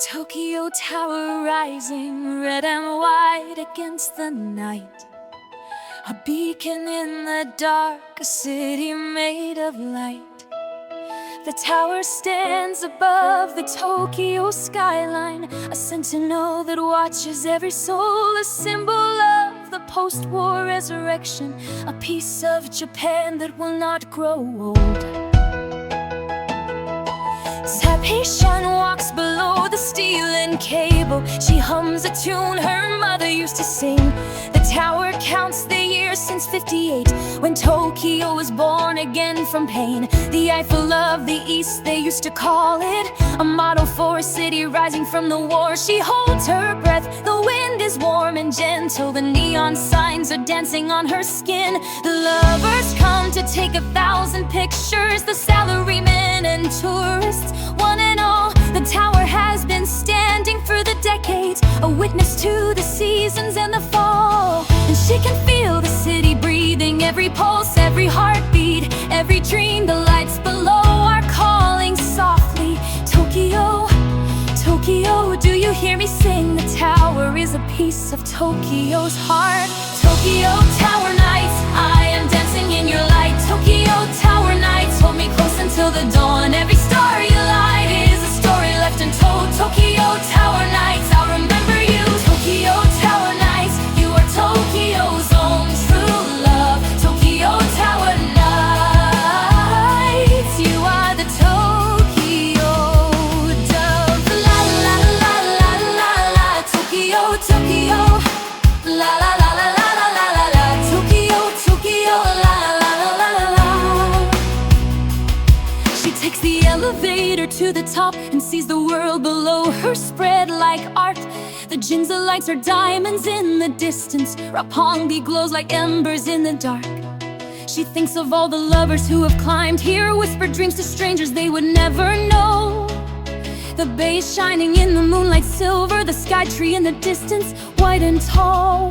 Tokyo Tower rising, red and white against the night. A beacon in the dark, a city made of light. The tower stands above the Tokyo skyline, a sentinel that watches every soul, a symbol of the post-war resurrection, a piece of Japan that will not grow old. Sapation walks below the steel and cable. She hums a tune her mother used to sing. The tower counts the years since '58, when Tokyo was born again from pain. The Eiffel of the East, they used to call it, a model for a city rising from the war. She holds her breath, the wind is warm and gentle, the neon signs are dancing on her skin. The lovers come to take 1,000 pictures, the salarymen and tourists, one and all. The tower has been standing for the decades, a witness to the seasons and the fall. And she can feel the city breathing, every pulse, every heartbeat, every dream. The lights below are calling softly. Tokyo, Tokyo, do you hear me sing? The tower is a piece of Tokyo's heart. Tokyo Tower nights, I am dancing in your light. Tokyo Tower nights, hold me close until the dawn. Every star you light is a story left untold. Tokyo Tower nights, I'll remember you. Tokyo Tower nights, you are Tokyo's own true love. Tokyo Tower nights, you are the Tokyo dove. La la la la la la, Tokyo, Tokyo. La la la la la la la la la, Tokyo, Tokyo. La la la la la la. She takes the elevator to the top and sees the world below her spread like art. The Ginza lights are diamonds in the distance. Roppongi glows like embers in the dark. She thinks of all the lovers who have climbed here, whispered dreams to strangers they would never know. The bay is shining in the moonlight silver, the sky tree in the distance, white and tall.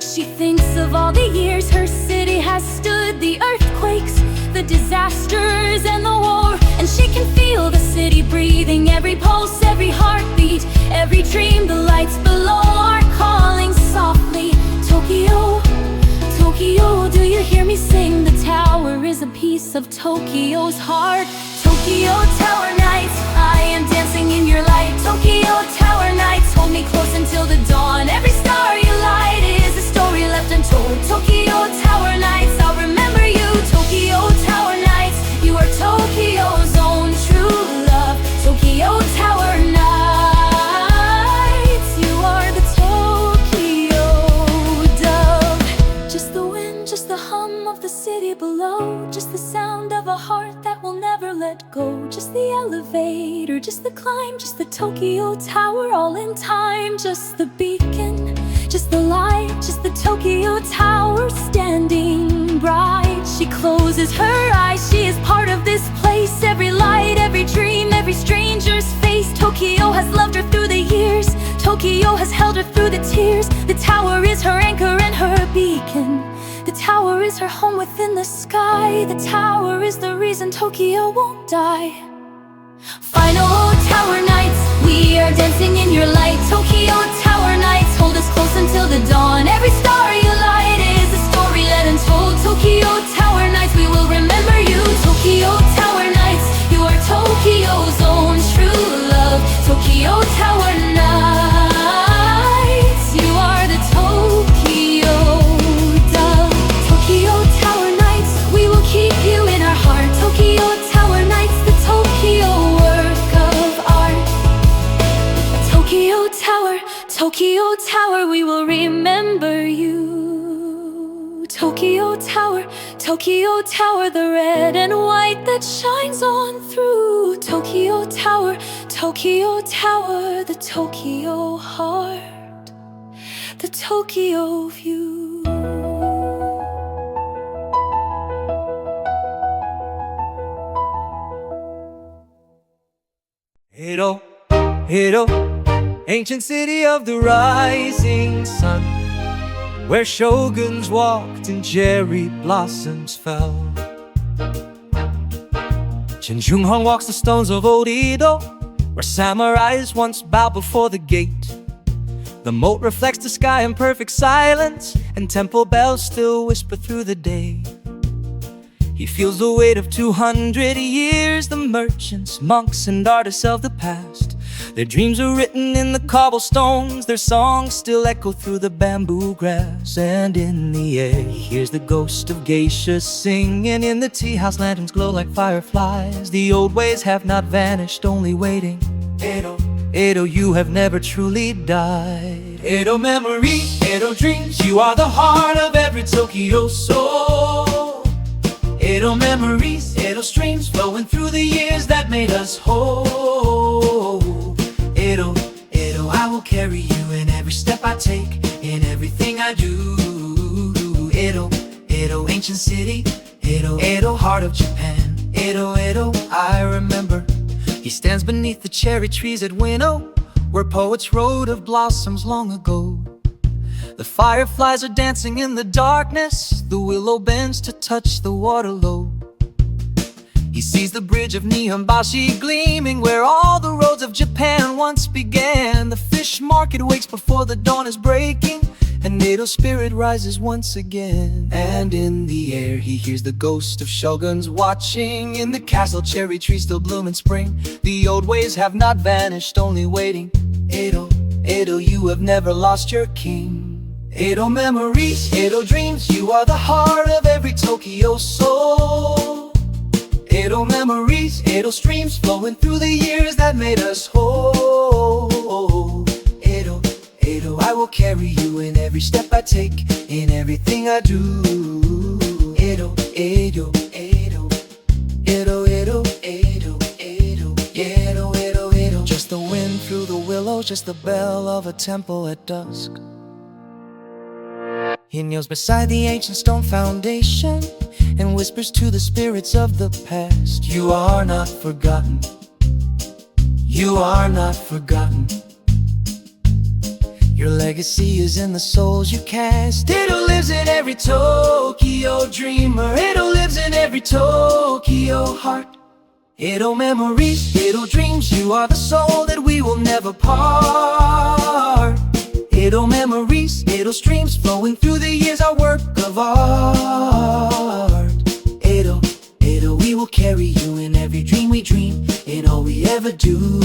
She thinks of all the years her city has stood, the earthquakes, the disasters and the war. And she can feel the city breathing, every pulse, every heartbeat, every dream. The lights below are calling softly. Tokyo, Tokyo, do you hear me sing? The tower is a piece of Tokyo's heart. Tokyo Tower nights, I am dancing in your light. Tokyo Tower nights, hold me close until the dawn. Every star you light is a story left untold. Tokyo Tower nights, I'll remember you. Tokyo Tower nights, you are Tokyo's own true love. Tokyo Tower nights, you are the Tokyo dove. Just the wind, just the hum of the city below, just the sound of a heart that will never let go. Just the elevator, just the climb, just the Tokyo Tower all in time. Just the beacon, just the light, just the Tokyo Tower standing bright. She closes her eyes, she is part of this place. Every light, every dream, every stranger's face. Tokyo has loved her through the years, Tokyo has held her through the tears. The tower is her anchor and her beacon. The tower is her home within the sky. The tower is the reason Tokyo won't die. Final tower nights, we are dancing in your light. Tokyo Tower nights, hold us close until the dawn. Every star you light is a story let untold. Tokyo Tower nights, we will remember you. Tokyo Tower nights, you are Tokyo's own true love. Tokyo Tower nights, you are the Tokyo dove. Tokyo Tower nights, we will keep you in our heart. Tokyo Tower nights, the Tokyo work of art. Tokyo Tower, Tokyo Tower, we will remember you. Tokyo Tower, Tokyo Tower, the red and white that shines on through. Tokyo Tower, Tokyo Tower, the Tokyo heart, the Tokyo view. Edo, Edo, ancient city of the rising sun, where shoguns walked and cherry blossoms fell. Chen Junghong walks the stones of old Edo, where samurais once bowed before the gate. The moat reflects the sky in perfect silence, and temple bells still whisper through the day. He feels the weight of 200 years, the merchants, monks, and artists of the past. Their dreams are written in the cobblestones, their songs still echo through the bamboo grass. And in the air he hears the ghost of geishas singing, in the tea house lanterns glow like fireflies. The old ways have not vanished, only waiting. Edo, Edo, you have never truly died. Edo memories, Edo dreams, you are the heart of every Tokyo soul. Edo memories, Edo streams flowing through the years that made us whole. Edo, Edo, I will carry you in every step I take, in everything I do. Edo, Edo, ancient city, Edo, Edo, heart of Japan. Edo, Edo, I remember. He stands beneath the cherry trees at Winnow, where poets wrote of blossoms long ago. The fireflies are dancing in the darkness, the willow bends to touch the water low. He sees the bridge of Nihonbashi gleaming, where all the roads of Japan once began. The fish market wakes before the dawn is breaking, and Edo's spirit rises once again. And in the air he hears the ghost of shoguns watching, in the castle cherry trees still bloom in spring. The old ways have not vanished, only waiting. Edo, Edo, you have never lost your king. Edo memories, Edo dreams, you are the heart of every Tokyo soul. Edo memories, Edo streams flowing through the years that made us whole. Edo, Edo, I will carry you in every step I take, in everything I do. Edo, Edo, Edo, Edo, Edo, Edo, Edo, Edo, Edo, Edo. Just the wind through the willows, just the bell of a temple at dusk. He kneels beside the ancient stone foundation and whispers to the spirits of the past. You are not forgotten. You are not forgotten. Your legacy is in the souls you cast. Edo lives in every Tokyo dreamer. Edo lives in every Tokyo heart. Edo memories, Edo dreams, you are the soul that we will never part. Edo memories, Edo streams flowing through the years, our work of art. Edo, Edo, we will carry you in every dream we dream, in all we ever do.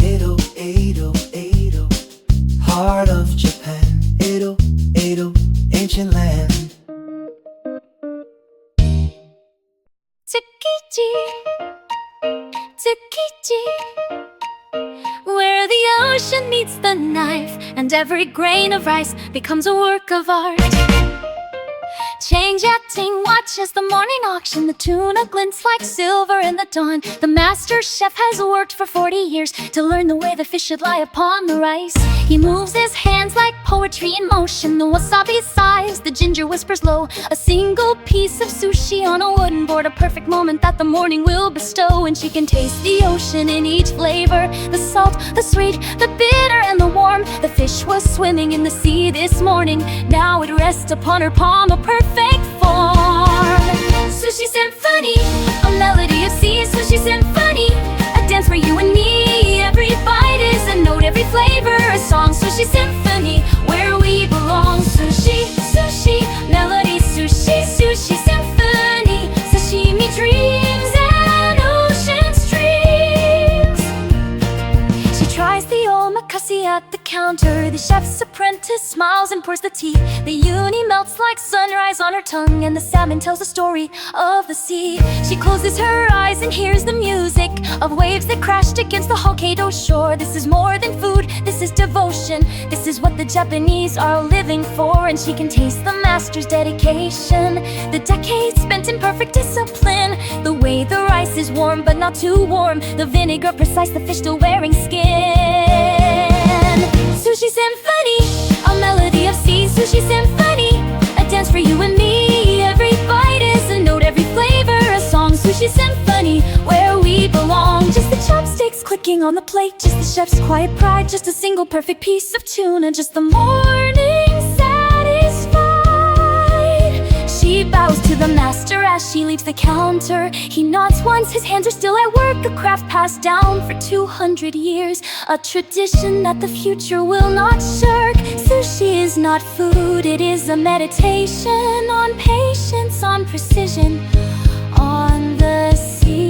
Edo, Edo, Edo, heart of Japan. Edo, Edo, ancient land. Tsukiji, Tsukiji, where the ocean meets the knife, and every grain of rice becomes a work of art. Change acting, watch as the morning auction, the tuna glints like silver in the dawn. The master chef has worked for 40 years to learn the way the fish should lie upon the rice. He moves his hands like poetry in motion, the wasabi sighs, the ginger whispers low. A single piece of sushi on a wooden board, a perfect moment that the morning will bestow. And she can taste the ocean in each flavor, the salt, the sweet, the bitter, and the warm. The fish was swimming in the sea this morning, now it rests upon her palm, a perfect form. Sushi symphony, a melody of sea. Sushi symphony, a dance for you and me. Every bite is a note, every flavor a song. Sushi symphony, where we belong. Sushi, sushi, melody. Sushi, sushi symphony, sashimi dreams and ocean streams. She tries the omakase at the counter. The chef's apprentice smiles and pours the tea. The uni melts like sunrise on her tongue, and the salmon tells the story of the sea. She closes her eyes and hears the music of waves that crashed against the Hokkaido shore. This is more than food, this is devotion. This is what the Japanese are living for. And she can taste the master's dedication, the decades spent in perfect discipline. The way the rice is warm but not too warm, the vinegar precise, the fish still wearing skin. Sushi symphony, a melody of sea. Sushi symphony, a dance for you and me. Every bite is a note, every flavor a song. Sushi symphony, where we belong. Just the chopsticks clicking on the plate, just the chef's quiet pride, just a single perfect piece of tuna, just the morning satisfied. She bows bows to the master as she leaves the counter. He nods once, his hands are still at work, a craft passed down for 200 years, a tradition that the future will not shirk. Sushi is not food, it is a meditation on patience, on precision, on the sea.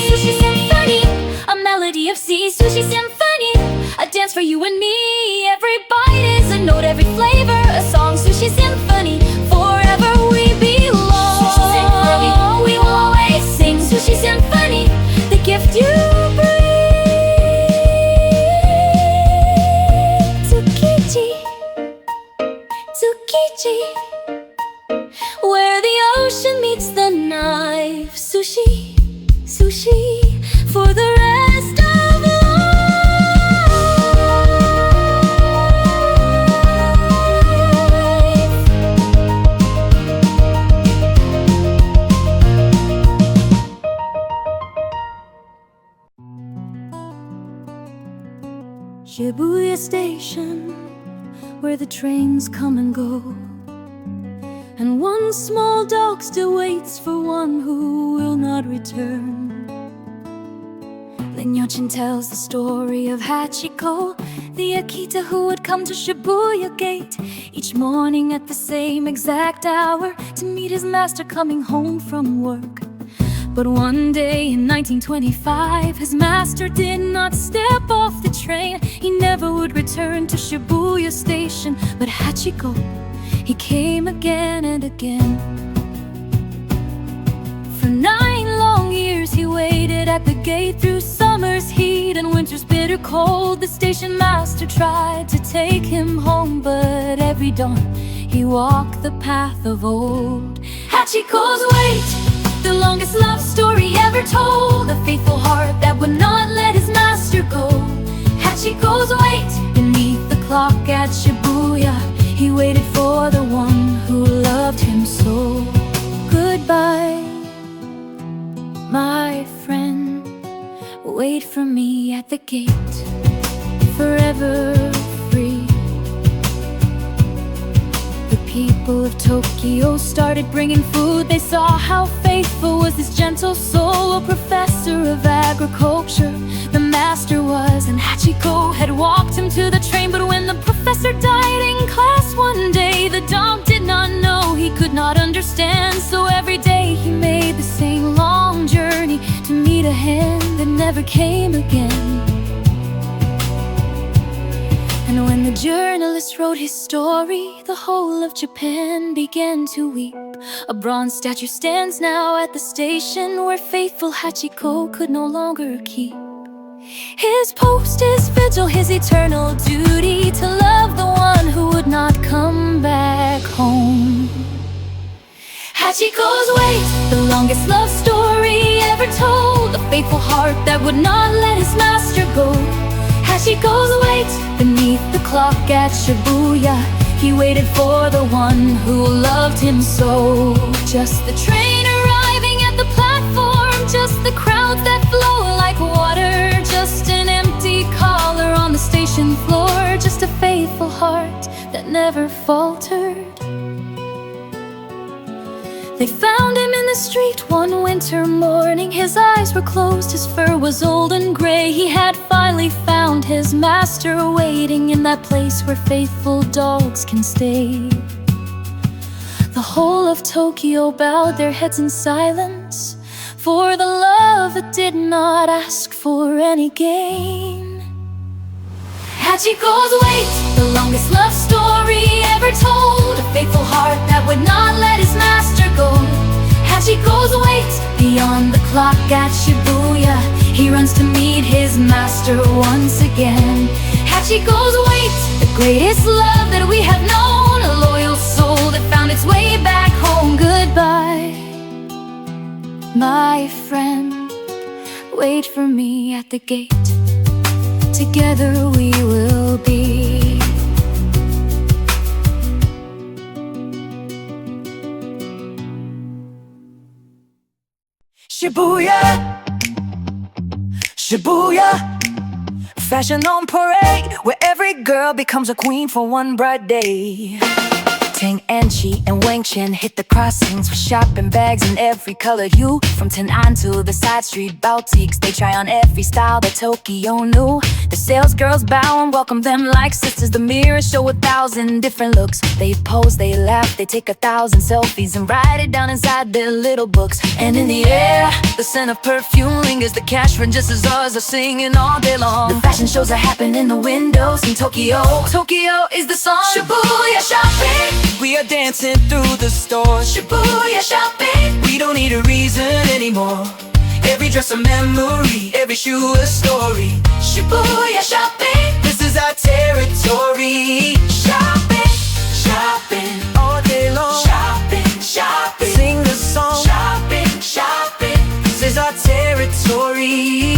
Sushi symphony, a melody of sea. Sushi symphony, a dance for you and me. Every bite is a note, every flavor a song. Sushi symphony, forever we belong. Sushi symphony, we will always sing. Sushi symphony, the gift you bring. Tsukiji, Tsukiji, where the ocean meets the knife. Sushi, sushi, for the rest of life. Shibuya Station, where the trains come and go, and one small dog still waits for one who will not return. Lin Yochin tells the story of Hachiko, the Akita who would come to Shibuya Gate each morning at the same exact hour to meet his master coming home from work. But one day in 1925, his master did not step off the train. He never would return to Shibuya Station. But Hachiko, he came again and again. For 9 long years he waited at the gate, through summer's heat and winter's bitter cold. The station master tried to take him home, but every dawn he walked the path of old. Hachiko's wait, the longest love story ever told, a faithful heart that would not let his master go. Hachiko's wait, beneath the clock at Shibuya, he waited for the one who loved him so. Goodbye, my friend, wait for me at the gate, forever free. The people of Tokyo started bringing food. They saw how faithful was this gentle soul. A professor of agriculture the master was, and Hachiko had walked him to the train. But when the professor died in class one day, the dog did not know, he could not understand. So every day he made the same long journey to meet a hand that never came again. And when the journalist wrote his story, the whole of Japan began to weep. A bronze statue stands now at the station where faithful Hachiko could no longer keep. His post is vigil, his eternal duty to love the one who would not come back home. Hachiko's wait, the longest love story ever told, a faithful heart that would not let his master go. Hachiko's wait, beneath the clock at Shibuya, he waited for the one who loved him so. Just the train arriving at the platform, just the crowds that flow like water, just an empty collar on the station floor, just a faithful heart that never faltered. They found him in the street one winter morning. His eyes were closed, his fur was old and gray. He had finally found his master waiting in that place where faithful dogs can stay. The whole of Tokyo bowed their heads in silence for the love that did not ask for any gain. Hachiko's wait, the longest love story ever told, a faithful heart that would not let his master go. Hachiko's wait, beyond the clock at Shibuya, he runs to meet his master once again. Hachiko's wait, the greatest love that we have known, a loyal soul that found its way back home. Goodbye, my friend, wait for me at the gate, together we will be. Shibuya, Shibuya, fashion on parade, where every girl becomes a queen for one bright day. Ting and Chi and Wang Chen hit the crossings with shopping bags in every color hue. From Tenan to the side street boutiques, they try on every style that Tokyo knew. The sales girls bow and welcome them like sisters. The mirrors show 1,000 different looks. They pose, they laugh, they take 1,000 selfies and write it down inside their little books. And in the air, the scent of perfume lingers. The cash registers are singing all day long. The fashion shows are happening in the windows in Tokyo. Tokyo is the song. Shibuya shopping. We are dancing through the stores. Shibuya shopping. We don't need a reason anymore. Every dress a memory, every shoe a story. Shibuya shopping. This is our territory. Shopping, shopping, All day long. shopping, shopping. Sing the song. Shopping, shopping, This is our territory.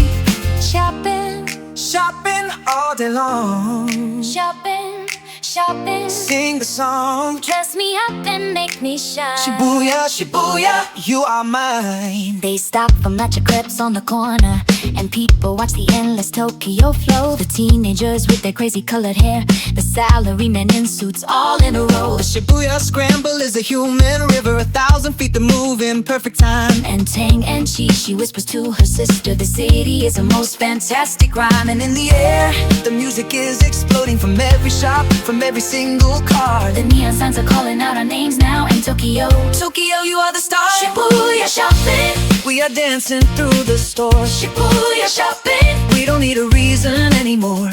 shopping, Shopping all day long. shopping, shopping. Sing the song. Dress me up and make me shine. Shibuya, Shibuya, you are mine. They stop for matcha crepes on the corner, and people watch the endless Tokyo flow. The teenagers with their crazy colored hair, the salarymen in suits all in a row. The Shibuya scramble is a human river, 1,000 feet to move in perfect time. And Tang and Chi, she whispers to her sister, the city is the most fantastic rhyme. And in the air, The music is exploding from every shop, from every single car. the neon signs are calling out our names now in Tokyo. Tokyo, you are the star. Shibuya shopping, We are dancing through the stores. Shibuya shopping. We don't need a reason anymore.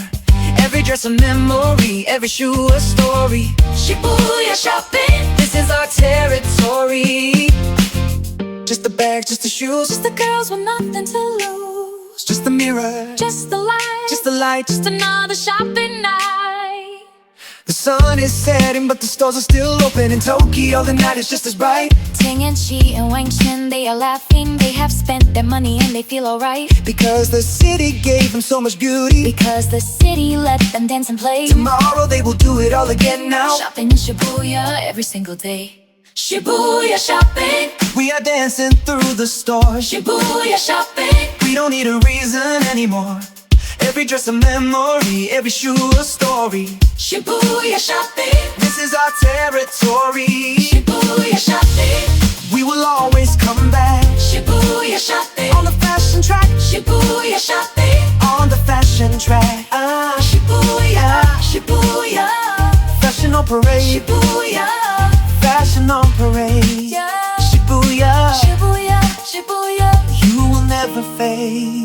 Every dress a memory, every shoe a story. Shibuya shopping. This is our territory. Just the bags, just the shoes, Just the girls with nothing to lose. just the mirror, Just the light, just the lights. just another shopping night. The sun is setting, but the stores are still open. In Tokyo, the night is just as bright. Ting and Chi and Wang Chen, they are laughing. They have spent their money and they feel alright. Because the city gave them so much beauty. Because the city let them dance and play. Tomorrow they will do it all again now. Shopping in Shibuya every single day. Shibuya shopping, We are dancing through the stores. Shibuya shopping. We don't need a reason anymore. Every dress a memory, every shoe a story. Shibuya shopping, This is our territory. Shibuya shopping, We will always come back. Shibuya shopping, On the fashion track, Shibuya shopping, on the fashion track. Shibuya, Shibuya, Fashion on parade, Shibuya, fashion on parade. yeah. Shibuya, Shibuya, Shibuya. you will never fade.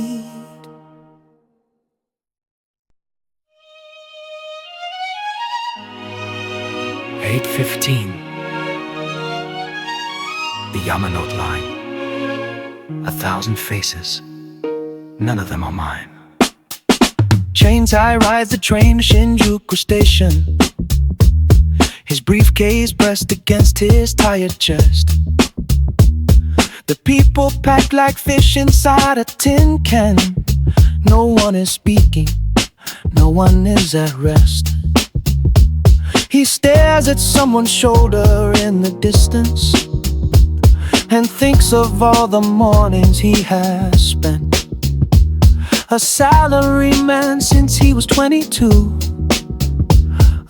8:15. The Yamanote Line. 1,000 faces. None of them are mine. Chain tie rides the train to Shinjuku Station. His briefcase pressed against his tired chest. The people packed like fish inside a tin can. No one is speaking, no one is at rest. He stares at someone's shoulder in the distance and thinks of all the mornings he has spent. A salaryman since he was 22.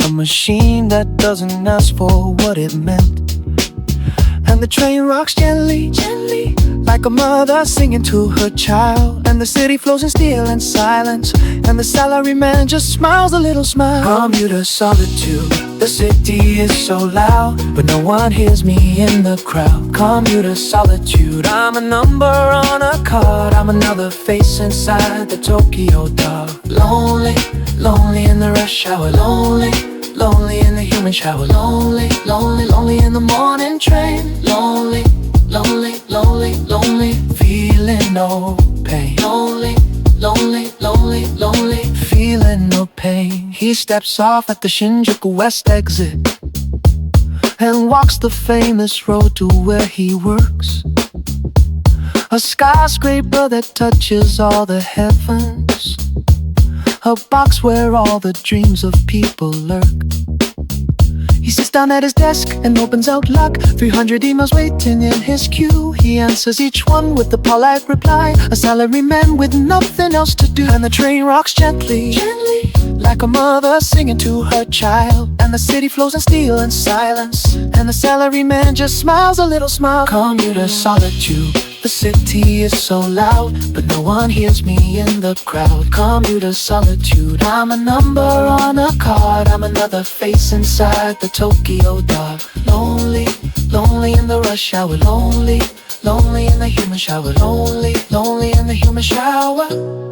A machine that doesn't ask for what it meant. And the train rocks gently, gently, like a mother singing to her child. And the city flows in still and silence, and the salaryman just smiles a little smile. Commuter solitude, the city is so loud, but no one hears me in the crowd. Commuter solitude, I'm a number on a card. I'm another face inside the Tokyo dark. Lonely, lonely in the rush hour. Lonely, lonely in the human shower. Lonely, lonely, lonely in the morning train. Lonely, lonely, lonely, lonely, feeling no pain. Lonely, lonely, lonely, lonely, feeling no pain. He steps off at the Shinjuku West exit and walks the famous road to where he works. A skyscraper that touches all the heavens. A box where all the dreams of people lurk. He sits down at his desk and opens Outlook. 300 emails waiting in his queue. He answers each one with a polite reply. A salaryman with nothing else to do. And the train rocks gently, like a mother singing to her child. And the city flows in steel and silence. And the salaryman just smiles a little smile. Commuter solitude. The city is so loud, but no one hears me in the crowd. Commuter solitude. I'm a number on a card. I'm another face inside the Tokyo dark. Lonely, lonely in the rush hour. Lonely, lonely in the human shower. Lonely, lonely in the human shower.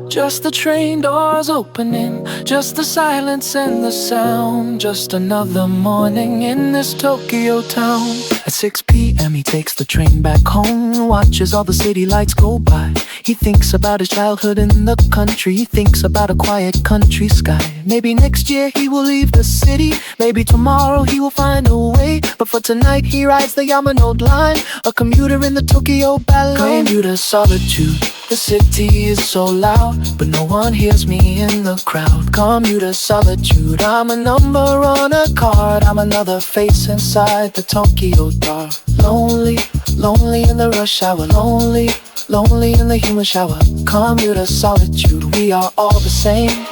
Just the train doors opening, just the silence and the sound. Just another morning in this Tokyo town. At 6 p.m. he takes the train back home. Watches all the city lights go by. He thinks about his childhood in the country. He thinks about a quiet country sky. Maybe next year he will leave the city. Maybe tomorrow he will find a way. But for tonight he rides the Yamanote Line, a commuter in the Tokyo ballet. Commuter solitude. The city is so loud, but no one hears me in the crowd. Commuter solitude. I'm a number on a card. I'm another face inside the Tokyo dark. Lonely, lonely in the rush hour. Lonely, lonely in the human shower. Commuter solitude. We are all the same.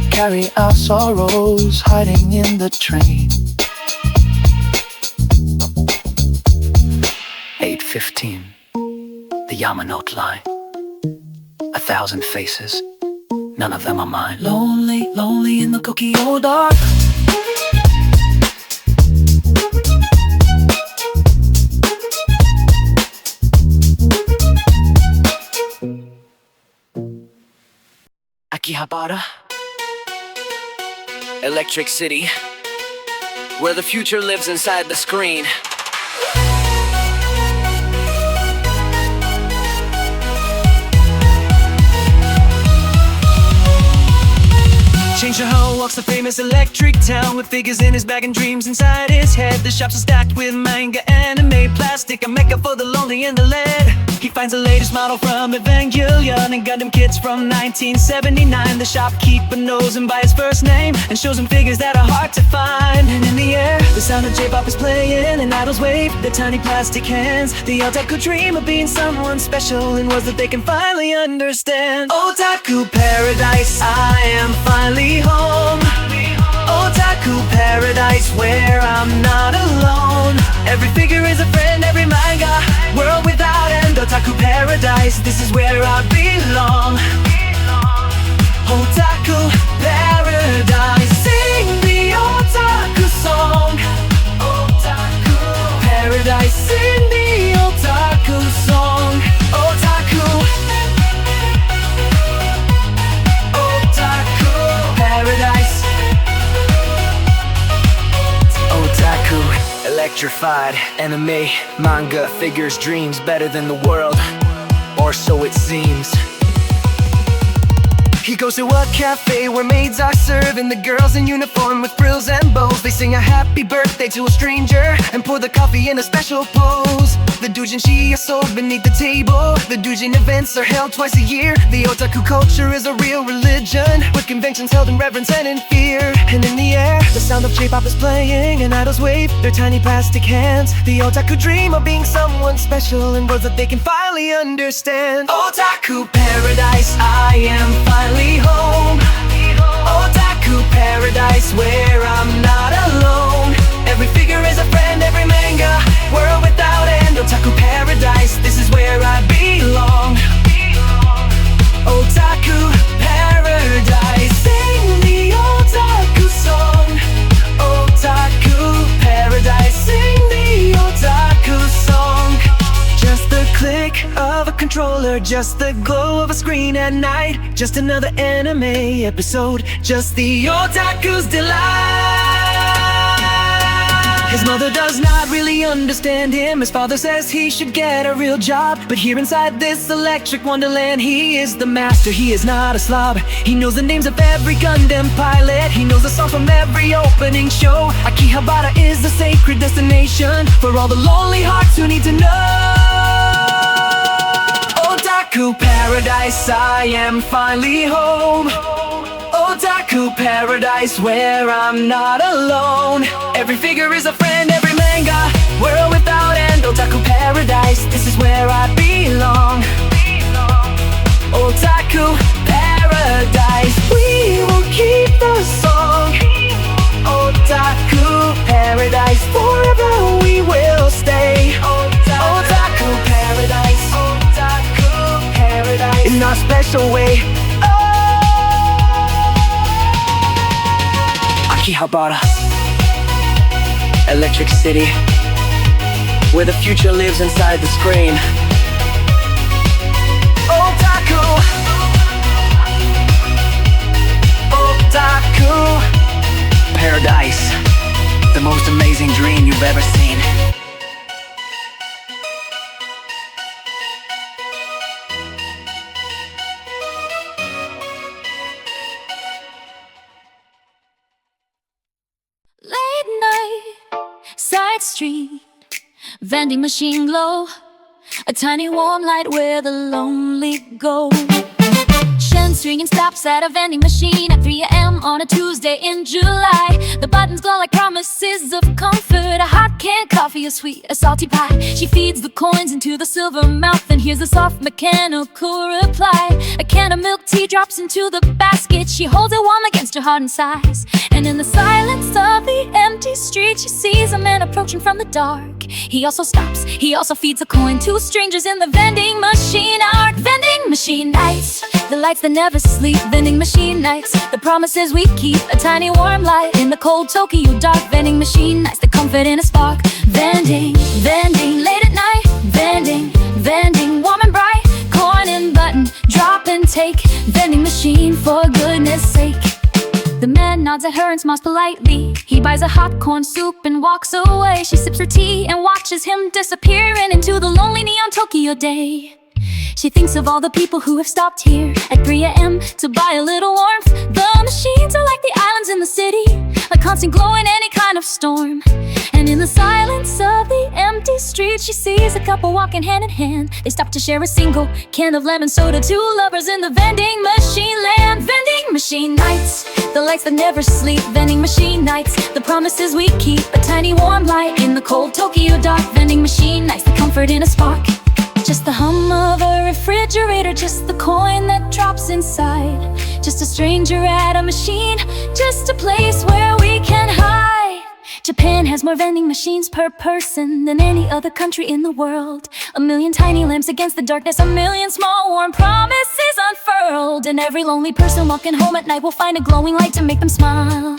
Carry our sorrows hiding in the train. 8:15. The Yamanote Line. 1,000 faces, none of them are mine. Lonely, lonely in the Tokyo dark. Akihabara, Electric City, where the future lives inside the screen. Chillhop walks the famous electric town with figures in his bag and dreams inside his head. The shops are stacked with manga, anime, plastic, a mecca for the lonely and the lead. He finds the latest model from Evangelion and Gundam kits from 1979. The shopkeeper knows him by his first name and shows him figures that are hard to find. And in the air, the sound of J-pop is playing and idols wave their tiny plastic hands. The otaku dream of being someone special in words that they can finally understand. Otaku paradise, I am finally home. Otaku paradise where I'm not alone. Every figure is a friend, every manga, world without end. Otaku paradise, this is where I belong. Otaku paradise, sing the otaku song. Otaku paradise, sing the otaku song. Otaku paradise. Otaku, electrified, anime, manga, figures, dreams, better than the world, or so it seems. He goes to a cafe where maids are serving the girls in uniform with frills and bows. They sing a happy birthday to a stranger and pour the coffee in a special pose. The doujin she is sold beneath the table. The doujin events are held twice a year. The otaku culture is a real religion, with conventions held in reverence and in fear. And in the air, the sound of J-pop is playing and idols wave their tiny plastic hands. The otaku dream of being someone special in words that they can finally understand. Otaku paradise, I am finally home. Otaku paradise where I'm not alone. Every figure is a friend, every manga, world without end. Otaku paradise, this is where I belong. Otaku paradise, sing the otaku song. Otaku paradise, sing the otaku song. Just the click of a controller, just the glow of a screen at night. Just another anime episode, just the otaku's delight. His mother does not really understand him. His father says he should get a real job. But here inside this electric wonderland, he is the master, he is not a slob. He knows the names of every Gundam pilot. He knows the song from every opening show. Akihabara is the sacred destination for all the lonely hearts who need to know. Otaku paradise, I am finally home. Otaku Otaku paradise where I'm not alone. Every figure is a friend, every manga, world without end. Otaku paradise, this is where I belong. Otaku paradise, we will keep the song. Otaku paradise, forever we will stay. Otaku paradise, Otaku paradise, in our special way. Akihabara, Electric City, where the future lives inside the screen. Otaku, Otaku paradise, the most amazing dream you've ever seen. Late night, side street, vending machine glow, a tiny warm light where the lonely go. Shen swinging stops at a vending machine at 3 a.m. on a Tuesday in July. The buttons glow like promises of comfort, a hot canned coffee, a sweet, a salty pie. She feeds the coins into the silver mouth and hears a soft mechanical reply. A can of milk tea drops into the basket. She holds it warm against her heart and sighs. And in the silence of the empty street, she sees a man approaching from the dark. He also stops, he also feeds a coin to strangers in the vending machine arc. Vending machine nights, the lights that never sleep. Vending machine nights, the promises we keep. A tiny warm light in the cold Tokyo dark. Vending machine nights, the comfort in a spark. Vending, vending, late at night. Vending, vending, warm and bright. Coin and button, drop and take. Vending machine, for goodness sake. The man nods at her and smiles politely. He buys a hot corn soup and walks away. She sips her tea and watches him disappearing into the lonely neon Tokyo day. She thinks of all the people who have stopped here at 3 a.m. to buy a little warmth. The machines are like the islands in the city, a constant glow in any kind of storm. And in the silence of the empty street, she sees a couple walking hand in hand. They stop to share a single can of lemon soda. Two lovers in the vending machine land. Vending machine nights, the lights that never sleep. Vending machine nights, the promises we keep. A tiny warm light in the cold Tokyo dark. Vending machine nights, the comfort in a spark. Just the hum of a refrigerator, just the coin that drops inside. Just a stranger at a machine, just a place where we can hide. Japan has more vending machines per person than any other country in the world. A million tiny lamps against the darkness, a million small warm promises unfurled. And every lonely person walking home at night will find a glowing light to make them smile.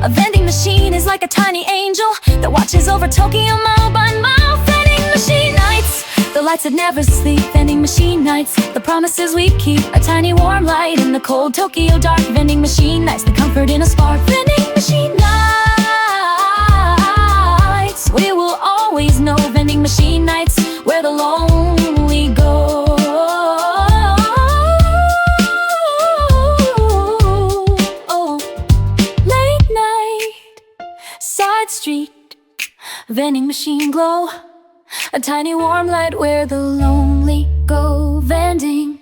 A vending machine is like a tiny angel that watches over Tokyo mile by mile. Vending machine nights, the lights that never sleep. Vending machine nights, the promises we keep. A tiny warm light in the cold Tokyo dark. Vending machine nights, the comfort in a spark. Vending machine nights, we will always know. Vending machine nights, where the lonely go. Late night, side street, vending machine glow, a tiny warm light where the lonely go. Vending,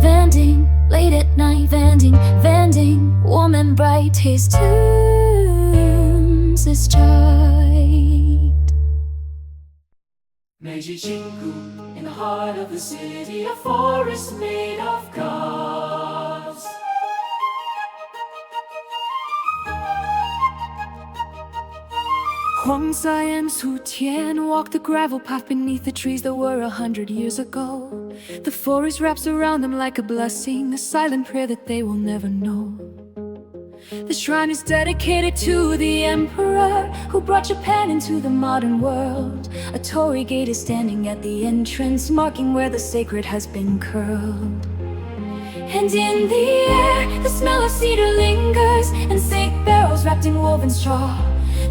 vending, late at night. Vending, vending, warm and bright. His tunes is child. Meiji Shinku, in the heart of the city, a forest made of gods. Huangzai and Su Tian walk the gravel path beneath the trees that were 100 years ago. The forest wraps around them like a blessing, a silent prayer that they will never know. The shrine is dedicated to the emperor who brought Japan into the modern world. A torii gate is standing at the entrance, marking where the sacred has been curled. And in the air, the smell of cedar lingers, and sake barrels wrapped in woven straw.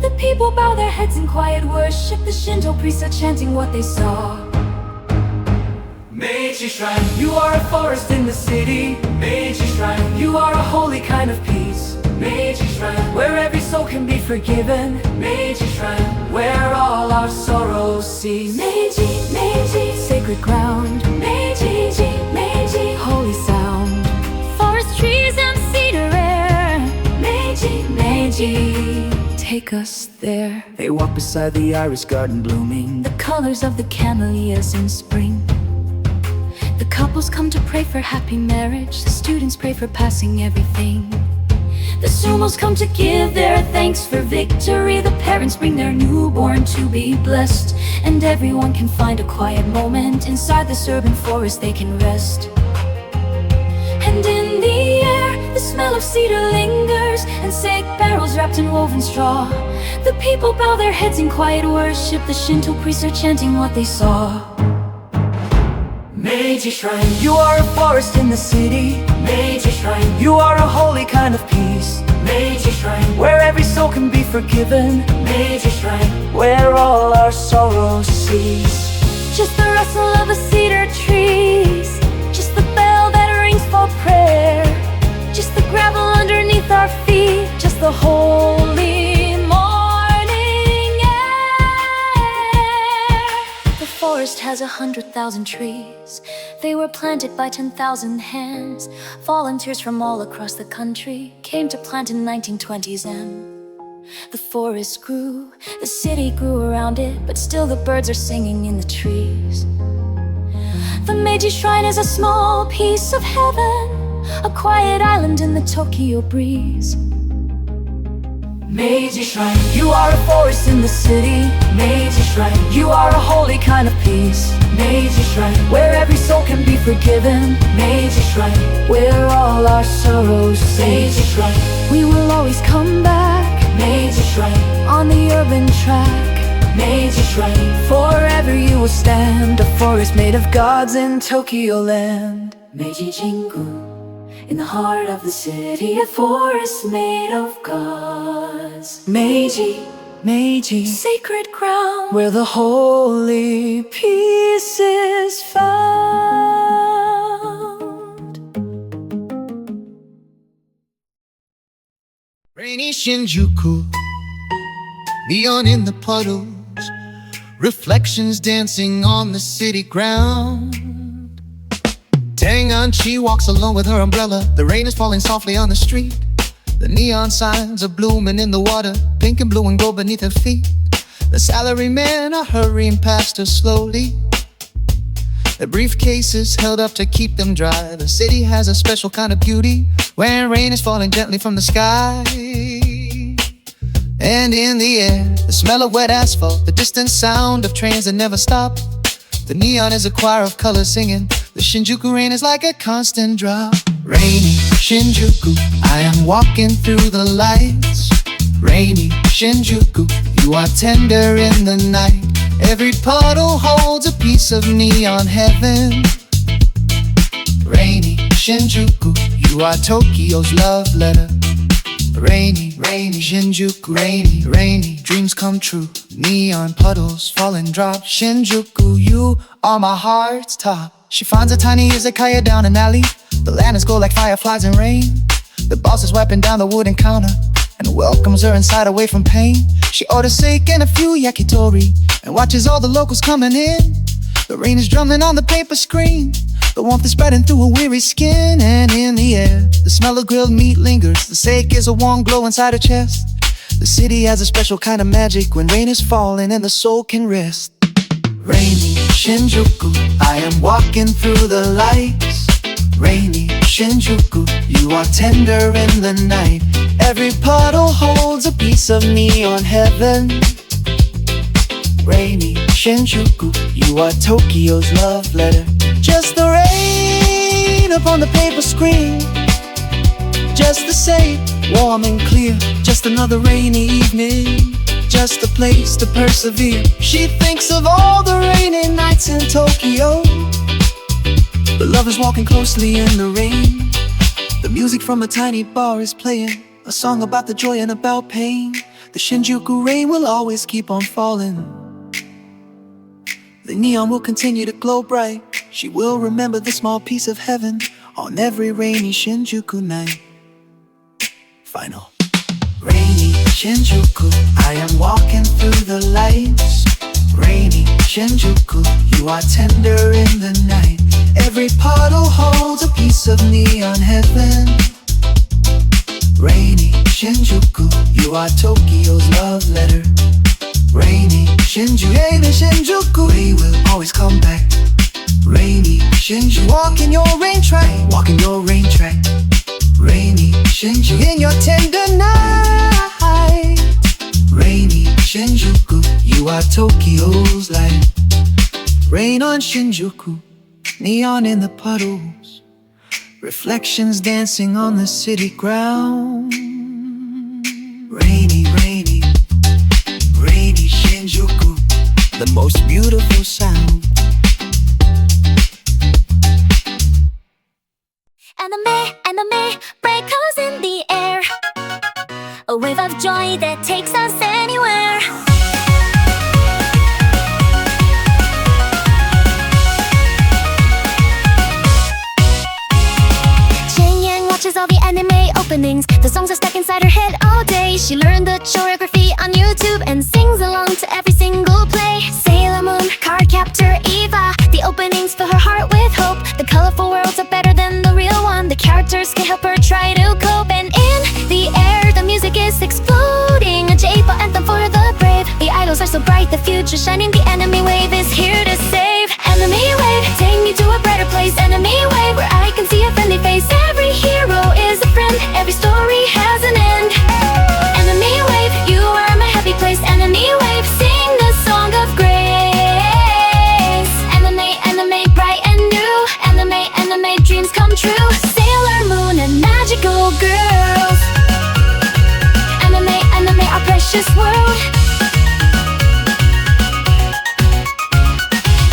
The people bow their heads in quiet worship. The Shinto priests are chanting what they saw. Meiji Shrine, you are a forest in the city. Meiji Shrine, you are a holy kind of peace. Meiji Shrine, where every soul can be forgiven. Meiji Shrine, where all our sorrows cease. Meiji, Meiji, sacred ground. Meiji, Meiji, Meiji, holy sound. Forest trees and cedar air, take us there. They walk beside the iris garden blooming, The colors of the camellias in spring. The couples come to pray for happy marriage. The students pray for passing everything. The sumos come to give their thanks for victory. The parents bring their newborn to be blessed. And everyone can find a quiet moment. Inside this urban forest they can rest. And in the air, the smell of cedar lingers, and sake barrels wrapped in woven straw. The people bow their heads in quiet worship. The Shinto priests are chanting what they saw. Meiji Shrine, you are a forest in the city. Meiji Shrine, you are a holy kind of peace. Meiji Shrine, where every soul can be forgiven. Meiji Shrine, where all our sorrows cease. Just the rustle of the cedar trees, just the bell that rings for prayer, just the gravel underneath our feet, just the holy morning air. The forest has 100,000 trees. They were planted by 10,000 hands. Volunteers from all across the country came to plant in 1920s. The forest grew, the city grew around it, but still the birds are singing in the trees. The Meiji Shrine is a small piece of heaven, a quiet island in the Tokyo breeze. Meiji Shrine, you are a forest in the city. Meiji Shrine, you are a holy kind of peace. Meiji Shrine, where every soul can be forgiven. Meiji Shrine, where all our sorrows cease. Meiji Shrine, We will always come back Meiji Shrine, on the urban track. Meiji Shrine, forever you will stand, a forest made of gods in Tokyo land. Meiji Jingu, in the heart of the city, a forest made of gods. Meiji, Meiji, Sacred ground, where the holy peace is found. Rainy Shinjuku, neon in the puddles, reflections dancing on the city ground. Tengan-chi walks alone with her umbrella. The rain is falling softly on the street. The neon signs are blooming in the water, pink and blue and gold beneath her feet. The salarymen are hurrying past her slowly. The briefcases held up to keep them dry. The city has a special kind of beauty when rain is falling gently from the sky. And in the air, the smell of wet asphalt, the distant sound of trains that never stop. The neon is a choir of colors singing. The Shinjuku rain is like a constant drop. Rainy Shinjuku, I am walking through the lights. Rainy Shinjuku, you are tender in the night. Every puddle holds a piece of neon heaven. Rainy Shinjuku, you are Tokyo's love letter. Rainy, rainy Shinjuku, rainy, rainy dreams come true. Neon puddles, falling drops. Shinjuku, you are my heart's top. She finds a tiny izakaya down an alley. The lanterns go like fireflies in rain. The boss is wiping down the wooden counter and welcomes her inside away from pain. She orders sake and a few yakitori and watches all the locals coming in. The rain is drumming on the paper screen. The warmth is spreading through her weary skin. And in the air, the smell of grilled meat lingers. The sake is a warm glow inside her chest. The city has a special kind of magic when rain is falling and the soul can rest. Rainy Shinjuku, I am walking through the lights. Rainy Shinjuku, you are tender in the night. Every puddle holds a piece of neon heaven. Rainy Shinjuku, you are Tokyo's love letter. Just the rain upon the paper screen. Just the same, warm and clear. Just another rainy evening. Just a place to persevere. She thinks of all the rainy nights in Tokyo. The lovers walking closely in the rain. The music from a tiny bar is playing, a song about the joy and about pain. The Shinjuku rain will always keep on falling. The neon will continue to glow bright. She will remember the small piece of heaven on every rainy Shinjuku night. Final. Rainy Shinjuku, I am walking through the lights. Rainy Shinjuku, you are tender in the night. Every puddle holds a piece of neon heaven. Rainy Shinjuku, you are Tokyo's love letter. Rainy Shinjuku, we will always come back. Rainy Shinjuku, walk in your rain track, walk in your rain track. Rainy Shinjuku, in your tender night. Rainy Shinjuku, you are Tokyo's light. Rain on Shinjuku, neon in the puddles, reflections dancing on the city ground. Rainy, rainy, rainy Shinjuku, the most beautiful sound. Anime, bright colors in the air, a wave of joy that takes us anywhere. Watches all the anime openings. The songs are stuck inside her head all day. She learned the choreography on YouTube and sings along to every single play. Sailor Moon, Card Captor, Eva. The openings fill her heart with hope. The colorful worlds are better than the real one. The characters can help her try to cope. And in the air, the music is exploding. A J-pop anthem for the brave. The idols are so bright, the future's shining. The anime wave is here to save. Anime wave, take me to a brighter place. Anime wave, where I can see a friendly face. Every hero is a friend, every story has an end. Anime wave, you are my happy place. Anime wave, sing the song of grace. Anime, bright and new. Anime, dreams come true. Sailor Moon and magical girls. Anime, our precious world.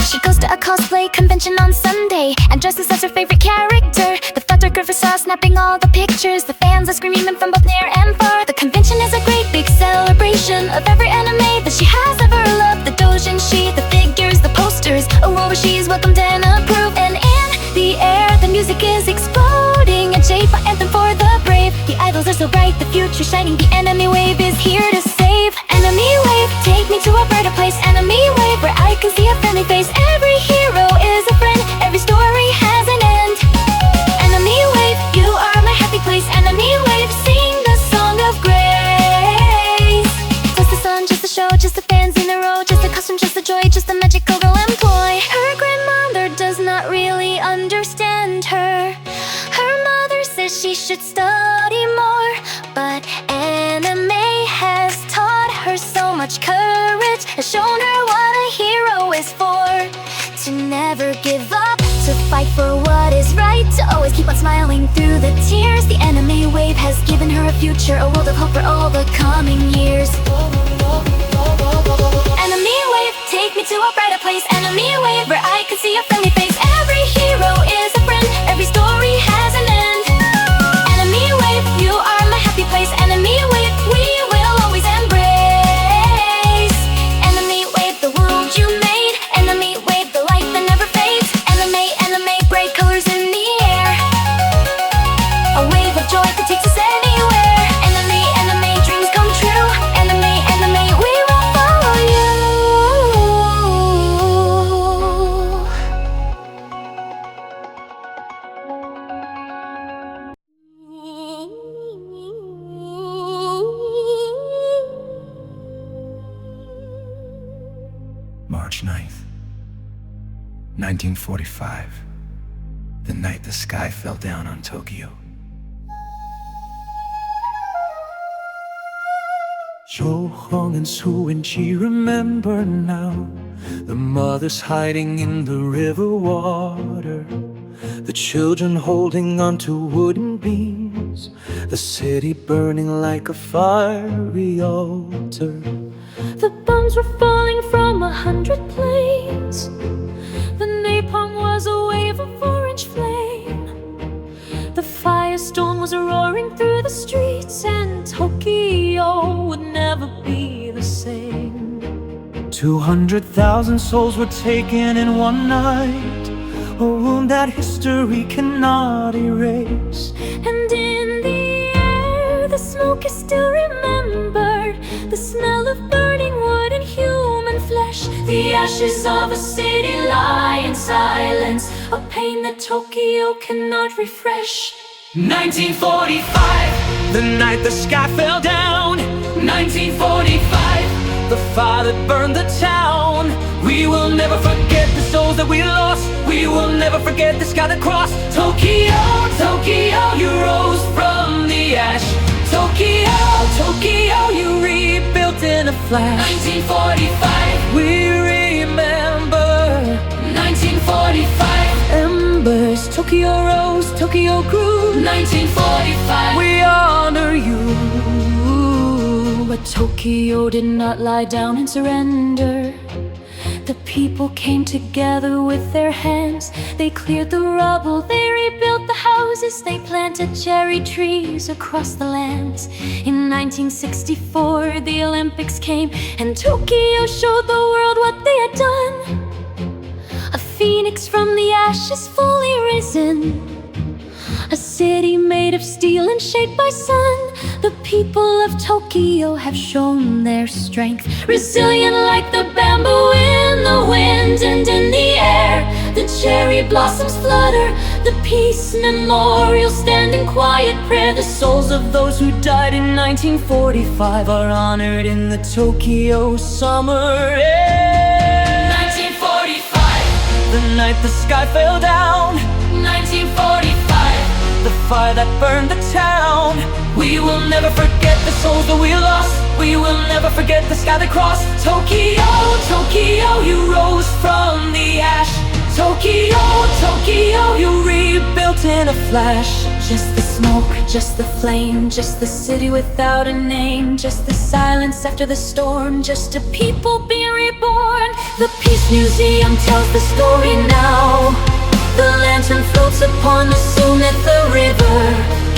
She goes to a cosplay convention on Sunday and dresses as her favorite character. The photographers are snapping all the pictures. The fans are screaming from both near and far. The convention is a great big celebration of every anime that she has ever loved. The doujinshi, the figures, the posters, a world where she's welcomed and approved. And in the air, the music is exploding. A J-pop anthem for the brave. The idols are so bright, the future's shining. The anime wave is here to save. Anime wave, take me to a brighter place. Anime wave, where I can see a friendly face. Every hero is a friend, every story has an end. Anime wave, you are my happy place. Anime wave, sing the song of grace. Just the sun, just the show, just the fans in a row, just the costume, just the joy, just the magical girl employ. Her grandmother does not really understand her. Her mother says she should study more, but anime has taught her so much courage, has shown her what a hero is for. To never give up, to fight for what is right, to always keep on smiling through the tears. The anime wave has given her a future, a world of hope for all the coming years. Anime wave, take me to a brighter place. Anime wave, where I can see a friendly face. Every hero is a friend, every story has an end. Anime wave, you are my happy place. Anime wave, we will always embrace. Anime wave, the world you made. Anime wave, the light that never fades. Anime, bright colors in the air, a wave of joy that takes us anywhere. Anime, dreams come true. Anime, we will follow you. March 9th, 1945. The night the sky fell down on Tokyo. Cho-hong and Su and Chi remember now. The mothers hiding in the river water, the children holding onto wooden beams, the city burning like a fiery altar. The bombs were falling from 100 planes. The napalm was a wave of orange flame. The firestorm was roaring through the streets, and Tokyo would never be the same. 200,000 souls were taken in one night, a wound that history cannot erase. And in the air, the smoke is still remembered, the smell of burning wood and human flesh. The ashes of a city lie in silence, a pain that Tokyo cannot refresh. 1945, The night the sky fell down. 1945, The fire that burned the town. we will never forget the souls that we lost. We will never forget the sky that crossed. Tokyo, Tokyo, you rose from the ash. Tokyo, Tokyo, you rebuilt in a flash. 1945, We remember 1945, embers. Tokyo rose, Tokyo grew. 1945, We honor you. But Tokyo did not lie down and surrender. The people came together with their hands. They cleared the rubble, they rebuilt the houses. They planted cherry trees across the lands. In 1964 the Olympics came, and Tokyo showed the world what they had done. A phoenix from the ashes fully risen, a city made of steel and shaped by sun. The people of Tokyo have shown their strength, resilient like the bamboo in the wind and in the air. The cherry blossoms flutter, the peace memorial stand in quiet prayer. The souls of those who died in 1945 are honored in the Tokyo summer air. 1945, The night the sky fell down. 1945, The fire that burned the town. we will never forget the souls that we lost. We will never forget the sky that crossed. Tokyo, Tokyo, you rose from the ash. Tokyo, Tokyo, you rebuilt in a flash. Just the smoke, just the flame, just the city without a name. Just the silence after the storm, just a people being reborn. The Peace Museum tells the story now. The lantern floats upon the Sunetha River.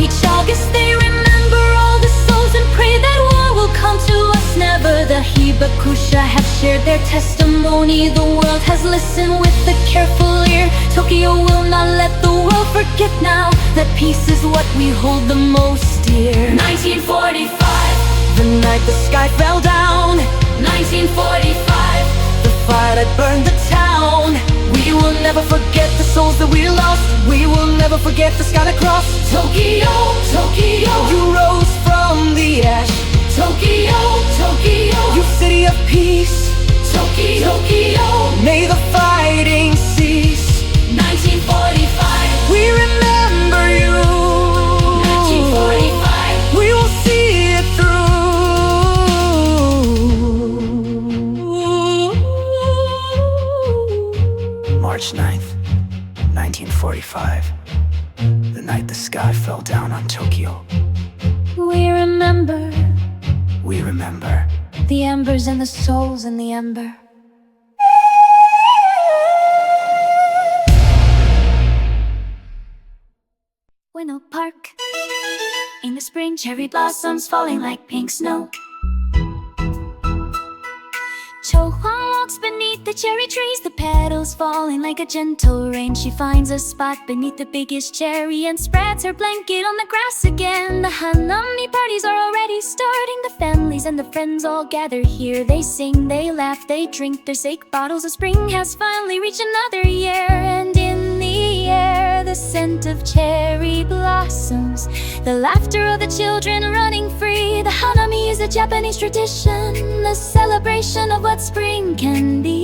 Each August they remember all the souls and pray that war will come to us never. The Hibakusha have shared their testimony. The world has listened with a careful ear. Tokyo will not let the world forget now that peace is what we hold the most dear. 1945, The night the sky fell down. 1945, The fire that burned the town. we will never forget The souls that we lost. We will never forget the sky that crossed. Tokyo, Tokyo, You rose from the ash. Tokyo, Tokyo, You city of peace. Tokyo, Tokyo, May the fighting cease. 1945, We remember you. 1945, We will see it through. March 9th, 1945. The night the sky fell down on Tokyo. We remember We remember. the embers and the souls in the ember. Winnow Park. In the spring, cherry blossoms falling like pink snow. Chillhop walks beneath the cherry trees, the petals falling like a gentle rain. She finds a spot beneath the biggest cherry and spreads her blanket on the grass again. The Hanami parties are already starting. The families and the friends all gather here. They sing, they laugh, they drink their sake bottles of spring has finally reached another year. And in the air, the scent of cherry blossoms, the laughter of the children running free. The Hanami is a Japanese tradition, a celebration of what spring can be.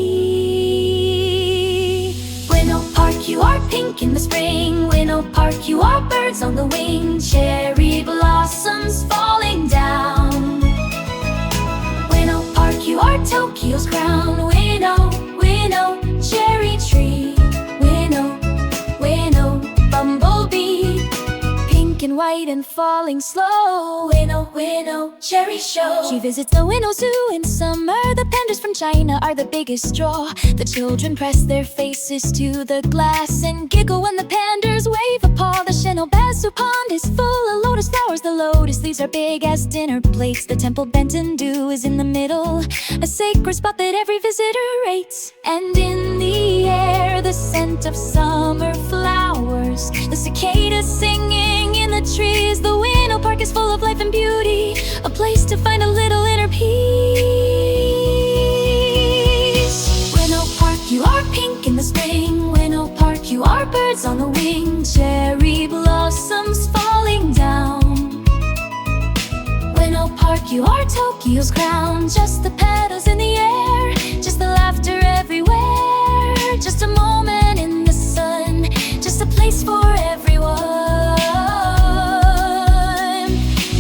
Winnow Park, you are pink in the spring. Winnow Park, you are birds on the wing. Cherry blossoms falling down. Winnow Park, you are Tokyo's crown. Winnow, Winnow, cherry tree. Winnow, Winnow, bumblebee. Pink and white and falling slow. Winnow, Winnow, cherry show. She visits the Winnow Zoo in summer. The pandas from China are the biggest draw. The children press their faces to the glass and giggle when the pandas wave a paw. The Shinobazu pond is full of lotus flowers. The lotus leaves are big as dinner plates. The temple Benton-do is in the middle, a sacred spot that every visitor rates. And in the air, the scent of summer flowers, the cicadas singing in the trees. The Winnow Park is full of life and beauty, a place to find a little inner peace. Winnow Park, you are pink in the spring. Winnow Park, you are birds on the wing. Cherry blossoms fall you are Tokyo's crown. Just the petals in the air, just the laughter everywhere. Just a moment in the sun, just a place for everyone.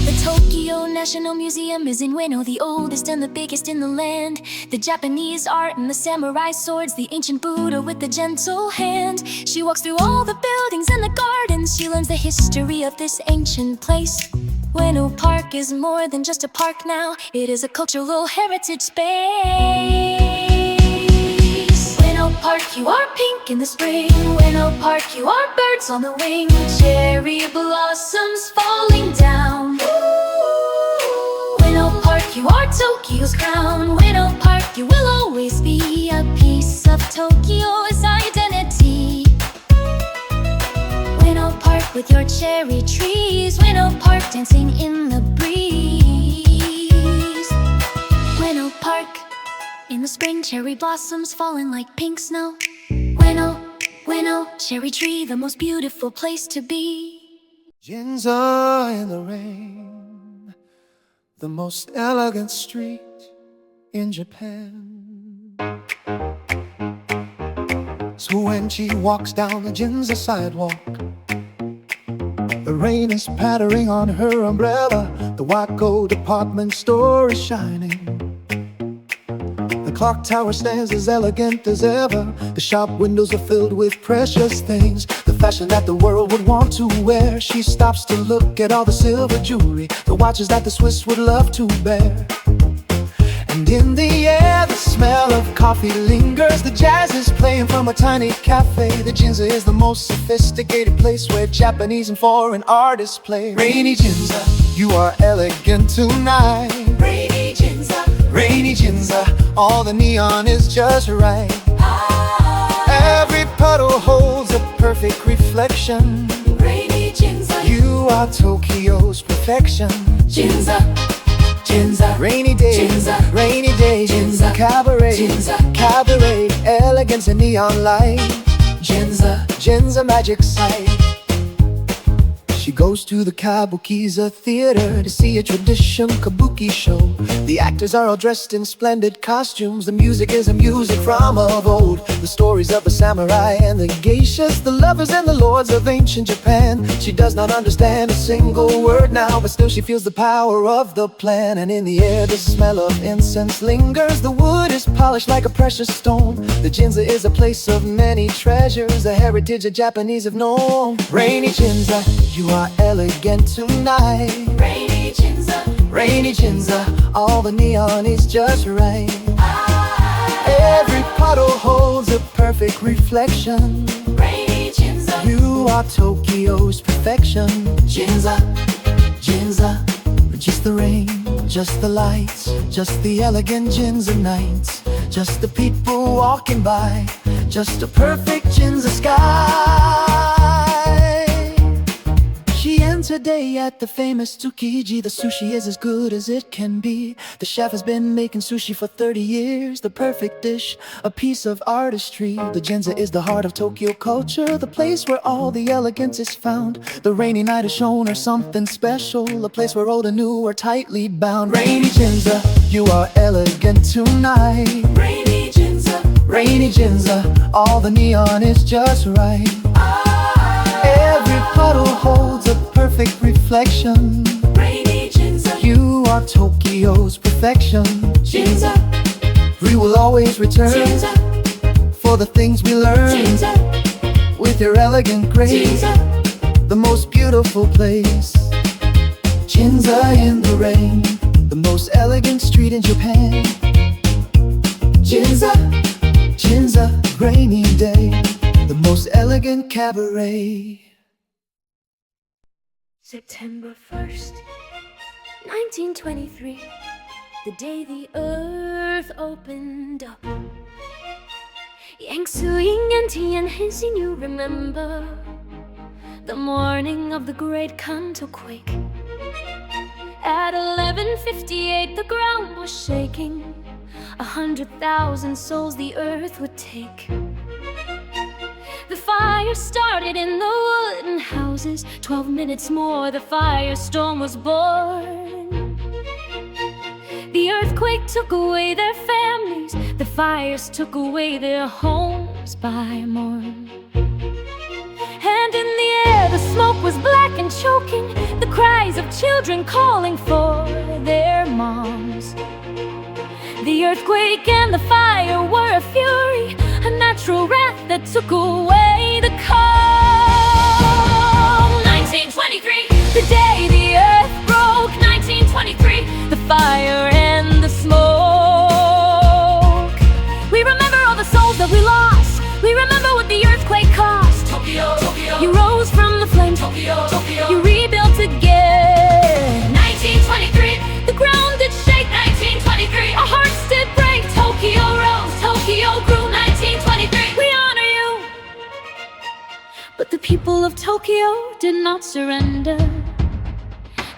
The Tokyo National Museum is in Ueno, the oldest and the biggest in the land. The Japanese art and the samurai swords, the ancient Buddha with the gentle hand. She walks through all the buildings and the gardens. She learns the history of this ancient place. Ueno Park is more than just a park now. It is a cultural heritage space. Ueno Park, you are pink in the spring. Ueno Park, you are birds on the wing. Cherry blossoms falling down. Ueno Park, you are Tokyo's crown. Ueno Park, you will always be a piece of Tokyo's identity. Ueno Park with your cherry trees. Ueno Park dancing in the breeze. Ueno Park, in the spring cherry blossoms falling like pink snow. Ueno, cherry tree, the most beautiful place to be. Ginza in the rain, the most elegant street in Japan. So when she walks down the Ginza sidewalk, the rain is pattering on her umbrella. The Wako department store is shining. The clock tower stands as elegant as ever. The shop windows are filled with precious things, the fashion that the world would want to wear. She stops to look at all the silver jewelry, the watches that the Swiss would love to bear. And in the air, the smell of coffee lingers. The jazz is playing from a tiny cafe. The Ginza is the most sophisticated place where Japanese and foreign artists play. Rainy Ginza, you are elegant tonight. Rainy Ginza, Rainy Ginza, all the neon is just right. Every puddle holds a perfect reflection. Rainy Ginza, You are Tokyo's perfection. Ginza, Ginza, Rainy day, Ginza, rainy day, Ginza, cabaret, Ginza, cabaret, elegance and neon light. Ginza, Ginza magic sight. She goes to the Kabukiza theater to see a traditional kabuki show. The actors are all dressed in splendid costumes. The music is a music from of old. The stories of the samurai and the geishas, the lovers and the lords of ancient Japan. She does not understand a single word now, but still she feels the power of the plan. And in the air the smell of incense lingers. The wood is polished like a precious stone. The Ginza is a place of many treasures, the heritage the Japanese have known. Rainy Ginza, you are elegant tonight. Rainy Ginza, Rainy Ginza, all the neon is just right. Every puddle holds a perfect reflection. Rainy Ginza, You are Tokyo's perfection. Ginza, Ginza, just the rain, just the lights, just the elegant Ginza nights, just the people walking by, just a perfect Ginza sky. She ends her day at the famous Tsukiji. The sushi is as good as it can be. The chef has been making sushi for 30 years. The perfect dish, a piece of artistry. The Ginza is the heart of Tokyo culture, the place where all the elegance is found. The rainy night has shown her something special, a place where old and new are tightly bound. Rainy Ginza, you are elegant tonight. Rainy Ginza, Rainy Ginza, all the neon is just right. Every puddle holds a perfect reflection. Rainy Ginza, You are Tokyo's perfection. Ginza, We will always return Ginza, for the things we learn. Ginza, With your elegant grace, Ginza, the most beautiful place. Ginza in the rain, the most elegant street in Japan. Ginza, Ginza, rainy day, the most elegant cabaret. September 1st, 1923, the day the earth opened up. Yang Suying and Tian Henshin, you remember the morning of the great Kanto quake. At 11:58, the ground was shaking. 100,000 souls the earth would take. The fire started in the wooden houses. 12 minutes more, the firestorm was born. The earthquake took away their families, the fires took away their homes by morn. And in the air the smoke was black and choking, the cries of children calling for their moms. The earthquake and the fire were a fury, a natural wrath that took away the calm. 1923, the day the earth broke. 1923, the fire and the smoke. We remember all the souls that we lost. We remember what the earthquake cost. Tokyo, Tokyo, You rose from the flames. Tokyo, Tokyo. You rebuilt again. 1923, The ground did shake. 1923, Our hearts did break. Tokyo rose, Tokyo grew. 1923, We honor you. But the people of Tokyo did not surrender.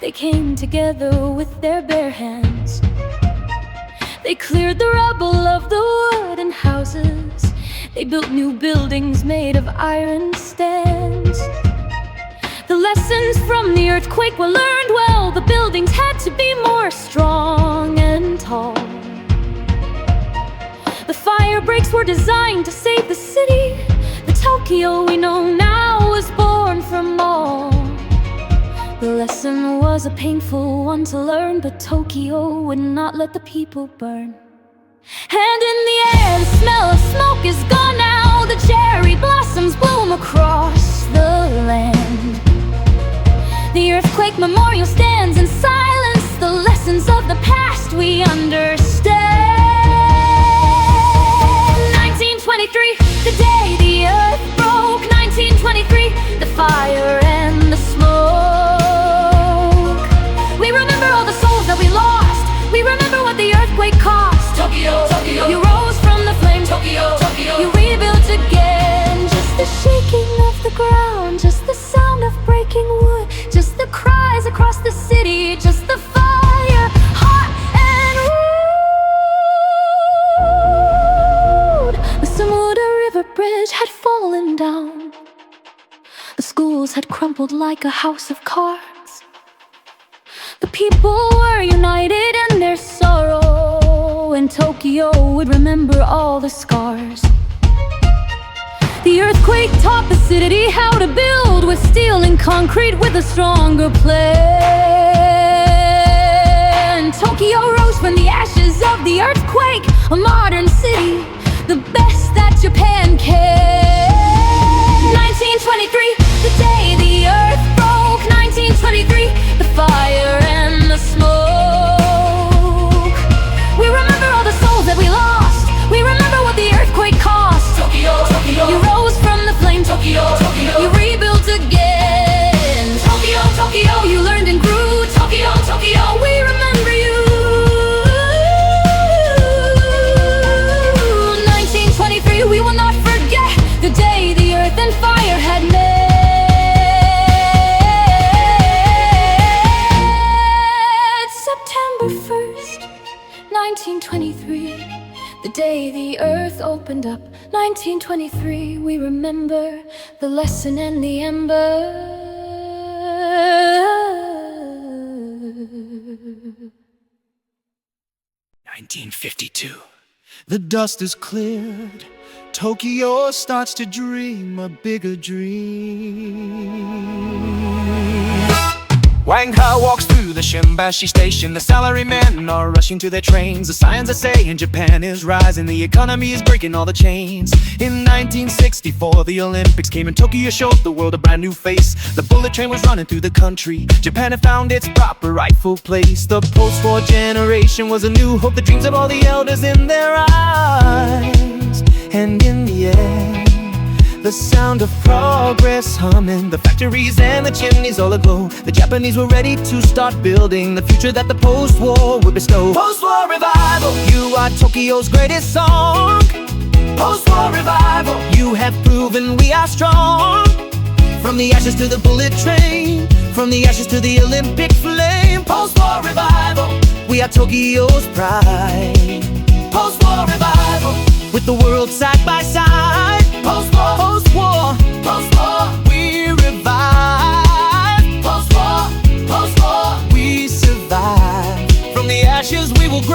They came together with their bare hands. They cleared the rubble of the wooden houses. They built new buildings made of iron stands. The lessons from the earthquake were learned well. The buildings had to be more strong and tall. The fire breaks were designed to save the city. The Tokyo we know now was born from all. The lesson was a painful one to learn, but Tokyo would not let the people burn. And in the air, the smell of smoke is gone now. The cherry blossoms bloom across the land. The earthquake memorial stands in silence. The lessons of the past we understand. 1923, the day the earth broke. 1923, the fire and the smoke. We remember all the souls that we lost. We remember what the earthquake cost. Tokyo, Tokyo, You rose from the flames. Tokyo, Tokyo. You rebuilt again. Just the shaking of the ground, just the sound of breaking wood, just the cries across the city, just the fire, hot and rude. The Samuda River Bridge had fallen down. The schools had crumpled like a house of cards. The people were united in their sorrow, and Tokyo would remember all the scars. The earthquake taught the city how to build with steel and concrete with a stronger plan. Tokyo rose from the ashes of the earthquake, a modern city, the best that Japan can. 1923, the day the earth broke. 1923, the fire and the smoke. We remember all the souls that we lost. We remember what the earthquake cost. Tokyo, Tokyo, You rose from the flames. Tokyo, Tokyo. You rebuilt again. Tokyo, Tokyo, You learned and grew. Tokyo, Tokyo. We remember you. 1923, we will not forget the day the earth and fire had met. September 1st, 1923, the day the earth opened up. 1923, we remember the lesson and the ember. 1952. The dust is cleared. Tokyo starts to dream a bigger dream. Wang Ha walks through the Shimbashi station. The salarymen are rushing to their trains. The signs are saying Japan is rising. The economy is breaking all the chains. In 1964, the Olympics came and Tokyo showed the world a brand new face. The bullet train was running through the country. Japan had found its proper rightful place. The post-war generation was a new hope. The dreams of all the elders in their eyes. And in the air, the sound of progress humming. The factories and the chimneys all aglow. The Japanese were ready to start building the future that the post-war would bestow. Post-war revival, you are Tokyo's greatest song. Post-war revival, you have proven we are strong. From the ashes to the bullet train, from the ashes to the Olympic flame. Post-war revival, we are Tokyo's pride. Post-war revival, with the world side by side. Post-war, post-war, post-war, we revive. Post-war, post-war, we survive. From the ashes we will grow.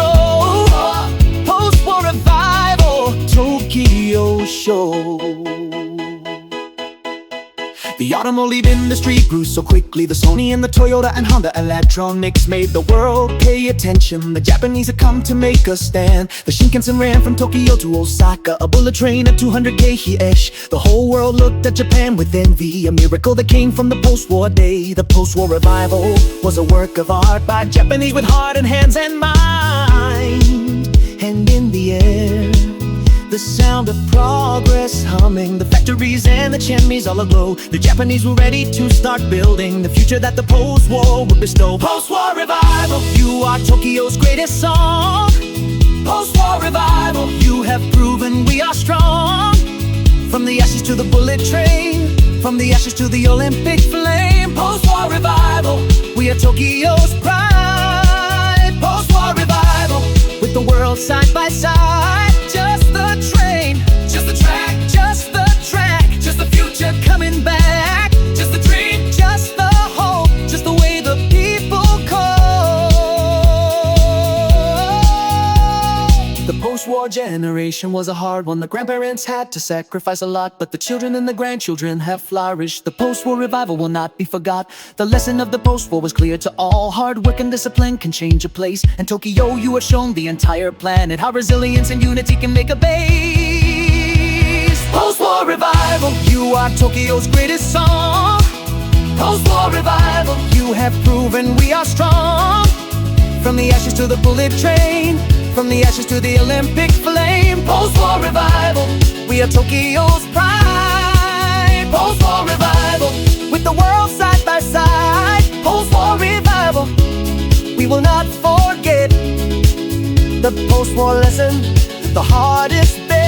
The automotive industry grew so quickly. The Sony and the Toyota and Honda electronics made the world pay attention. The Japanese had come to make a stand. The Shinkansen ran from Tokyo to Osaka, a bullet train at 200 km/h. The whole world looked at Japan with envy, a miracle that came from the post-war day. The post-war revival was a work of art by Japanese with heart and hands and mind. And in the air, the sound of progress humming, the factories and the chimneys all aglow. The Japanese were ready to start building the future that the post-war would bestow. Post-war revival, you are Tokyo's greatest song. Post-war revival, you have proven we are strong. From the ashes to the bullet train, from the ashes to the Olympic flame. Post-war revival, we are Tokyo's pride. Post-war revival, with the world side by side. Just the train, just the track, just the track, just the future coming back. Just the dream, just the hope, just the way the people call. The post-war generation was a hard one. The grandparents had to sacrifice a lot, but the children and the grandchildren have flourished. The post-war revival will not be forgot. The lesson of the post-war was clear to all. Hard work and discipline can change a place. And Tokyo, you have shown the entire planet how resilience and unity can make a base. Post-war revival, you are Tokyo's greatest song. Post-war revival, you have proven we are strong. From the ashes to the bullet train, from the ashes to the Olympic flame. Post-war revival, we are Tokyo's pride. Post-war revival, with the world side by side. Post-war revival, we will not forget the post-war lesson, the hardest bit.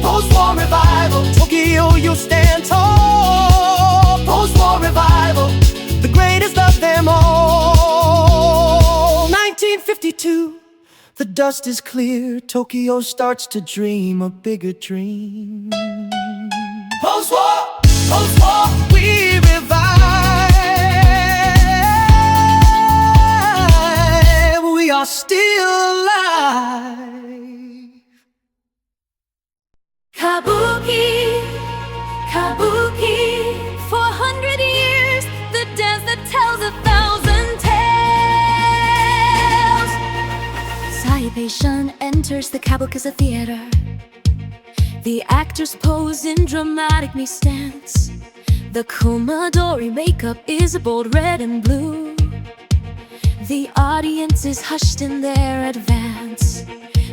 Post-war revival, Tokyo, you stand tall. Post-war revival, the greatest of them all. 1952, the dust is clear. Tokyo starts to dream a bigger dream. Post-war, post-war, we revive. We are still alive. Kabuki, Kabuki, 400 years, the dance that tells 1,000 tales. Saibei-shun enters the Kabukiza theater. The actors pose in dramatic me stance. The Kumadori makeup is a bold red and blue. The audience is hushed in their advance.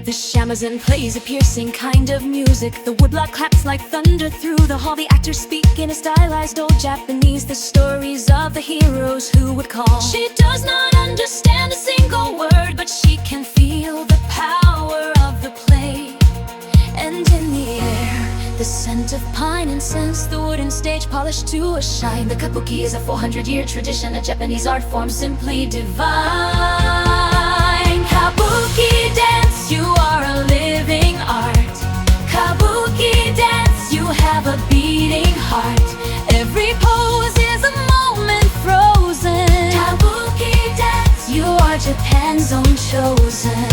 The shamisen plays a piercing kind of music. The woodblock claps like thunder through the hall. The actors speak in a stylized old Japanese, the stories of the heroes who would call. She does not understand a single word, but she can feel the power of the play. And in the air, the scent of pine and incense, the wooden stage polished to a shine. The kabuki is a 400-year tradition, a Japanese art form simply divine. Kabuki dance, you are a living art. Kabuki dance, you have a beating heart. Every pose is a moment frozen. Kabuki dance, you are Japan's own chosen.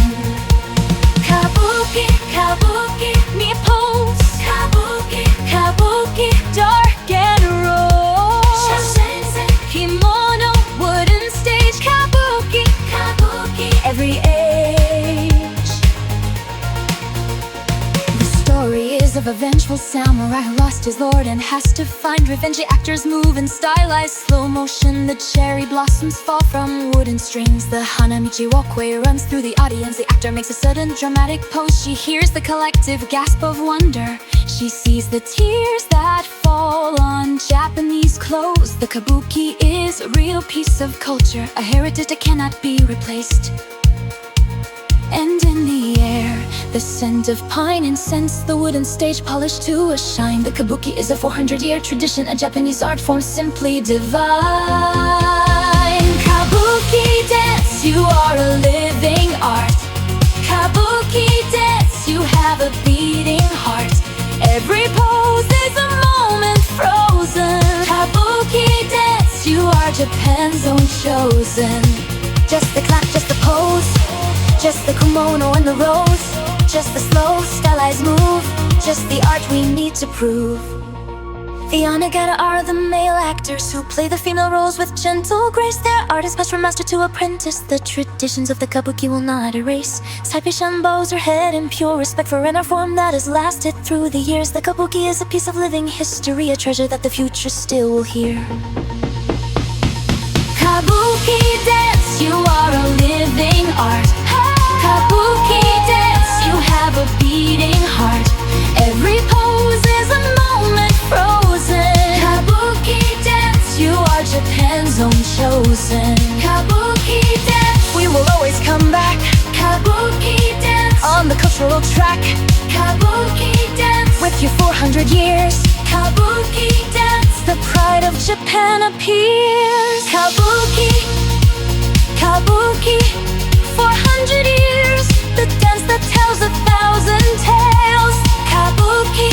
Kabuki, kabuki, me pose. Kabuki, kabuki, dark and rose. Kimono, wooden stage. Kabuki, kabuki, every age. The story is of a vengeful samurai who lost his lord and has to find revenge. The actors move in stylized slow motion. The cherry blossoms fall from wooden strings. The Hanamichi walkway runs through the audience. The actor makes a sudden dramatic pose. She hears the collective gasp of wonder. She sees the tears that fall on Japanese clothes. The kabuki is a real piece of culture, a heritage that cannot be replaced. And in the air, the scent of pine and incense, the wooden stage polished to a shine. The kabuki is a 400-year tradition, a Japanese art form simply divine. Kabuki dance, you are a living art. Kabuki dance, you have a beating heart. Every pose is a moment frozen. Kabuki dance, you are Japan's own chosen. Just the clap, just the pose, just the kimono and the rose, just the slow stylized move, just the art we need to prove. The Onagata are the male actors who play the female roles with gentle grace. Their art is passed from master to apprentice. The traditions of the kabuki will not erase. Saipishan bows her head in pure respect for an art form that has lasted through the years. The kabuki is a piece of living history, a treasure that the future still will hear. Kabuki dance, you are a living art. Kabuki dance, you have a beating heart. Every pose is a moment frozen. Kabuki dance, you are Japan's own chosen. Kabuki dance, we will always come back. Kabuki dance, on the cultural track. Kabuki dance, with your 400 years. Kabuki dance, the pride of Japan appears. Kabuki, Kabuki, 400 years, the dance that tells 1,000 tales. Kabuki,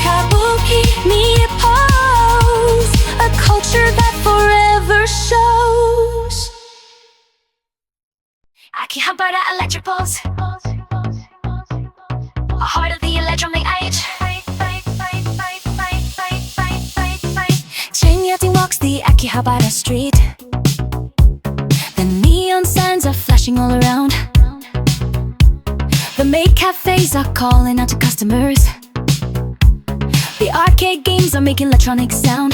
Kabuki, Nippos, a culture that forever shows. Akihabara electric pulse, a heart of the electronic age. Chinyati walks the Akihabara street. The neon signs are flashing all around. The maid cafes are calling out to customers. The arcade games are making electronic sound.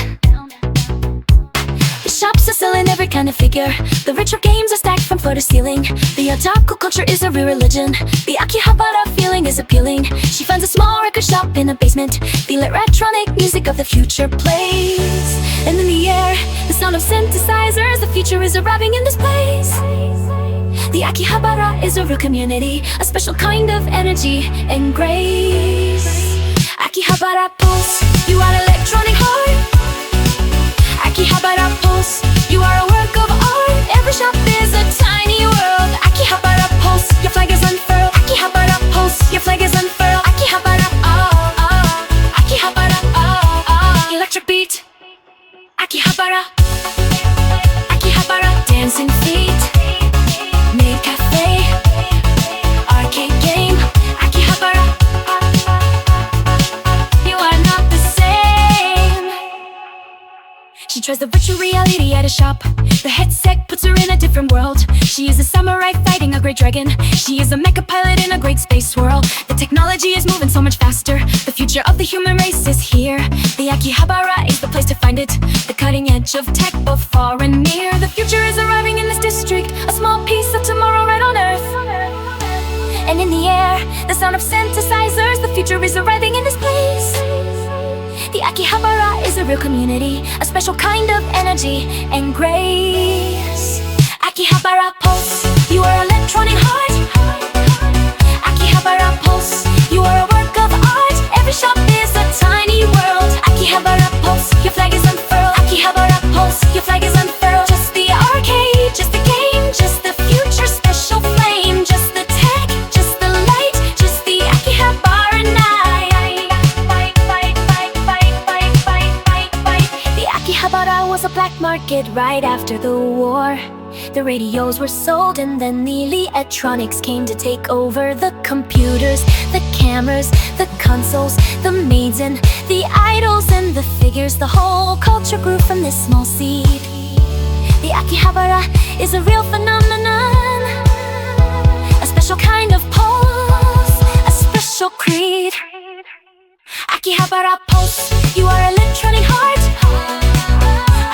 The shops are selling every kind of figure. The retro games are stacked from floor to ceiling. The otaku culture is a real religion. The Akihabara feeling is appealing. She finds a small record shop in a basement. The electronic music of the future plays. And in the air, the sound of synthesizers. The future is arriving in this place. The Akihabara is a real community, a special kind of energy and grace. Akihabara pulse, you are electronic heart. Akihabara pulse, you are a work of art. Every shop is a tiny world. Akihabara pulse, your flag is unfurled. Akihabara pulse, your flag is unfurled. Akihabara, Akihabara, electric beat. Akihabara, Akihabara, dancing feet. Maid cafe, arcade game. Akihabara, you are not the same. She tries the virtual reality at a shop. The headset puts her in a different world. She is a samurai fighting a great dragon. She is a mecha pilot in a great space swirl. The technology is moving so much faster. The future of the human race is here. The Akihabara is the place to find it. The cutting edge of tech, both far and near. The future is arriving in this district, a small piece of tomorrow right on earth. And in the air, the sound of synthesizers. The future is arriving in this place. The Akihabara is a real community, a special kind of energy and grace. Akihabara pulse, you are electronic heart. Akihabara pulse, you are a work of art. Every shop is a tiny world. Akihabara pulse, your flag is unfurled. Akihabara pulse, your flag is unfurled. Just the arcade, just the game, just the future special flame. Just the tech, just the light, just the Akihabara night. The Akihabara was a black market right after the war. The radios were sold and then the electronics came to take over. The computers, the cameras, the consoles, the maids and the idols and the figures. The whole culture grew from this small seed. The Akihabara is a real phenomenon, a special kind of pulse, a special creed. Akihabara pulse, you are electronic heart.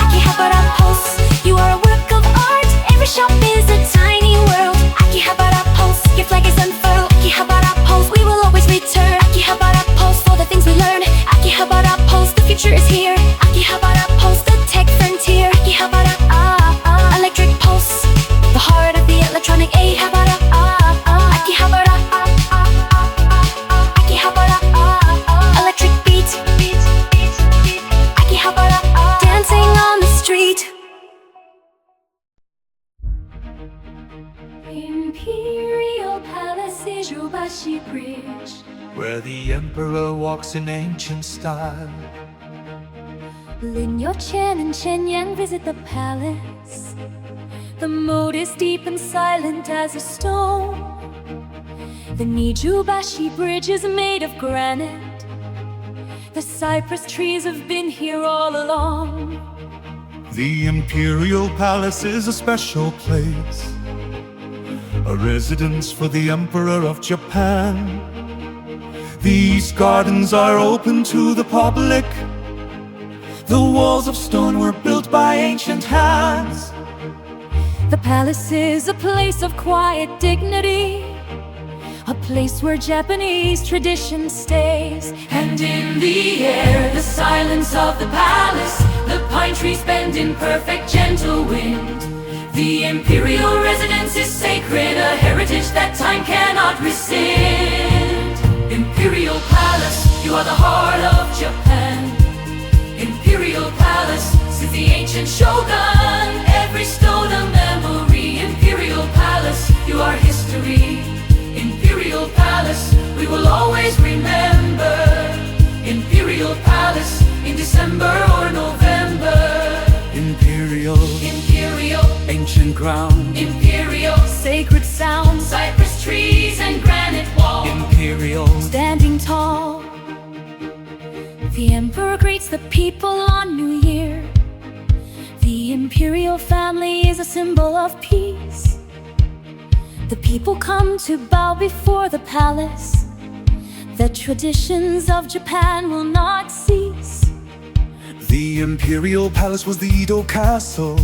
Akihabara pulse, you are a work of art. Every shop is a tiny world. Akihabara pulse, your flag is unfurled. Akihabara pulse, we will always return. Akihabara pulse, for the things we learn. Akihabara pulse, the future is here. Akihabara pulse, the tech frontier. Akihabara, electric pulse, the heart of the electronic Akihabara, Akihabara, Akihabara, electric beat, Akihabara, dancing on the street. Imperial Palace, Shibuya Bridge, where the emperor walks in ancient style. Lin Yo-chen and Chen Yan visit the palace. The moat is deep and silent as a stone. The Nijubashi Bridge is made of granite. The cypress trees have been here all along. The Imperial Palace is a special place, a residence for the Emperor of Japan. These gardens are open to the public. The walls of stone were built by ancient hands. The palace is a place of quiet dignity, a place where Japanese tradition stays. And in the air, the silence of the palace, the pine trees bend in perfect gentle wind. The imperial residence is sacred, a heritage that time cannot rescind. Imperial Palace, you are the heart of Japan. Imperial Palace, since the ancient shogun, every stone a memory. Imperial Palace, you are history. Imperial Palace, we will always remember. Imperial Palace, in December or November. Imperial, ancient ground. Imperial, sacred sound. Cypress trees and granite walls. Imperial, Standing tall, the emperor greets the people on New Year. The imperial family is a symbol of peace. The people come to bow before the palace. The traditions of Japan will not cease. The Imperial Palace was the Edo Castle,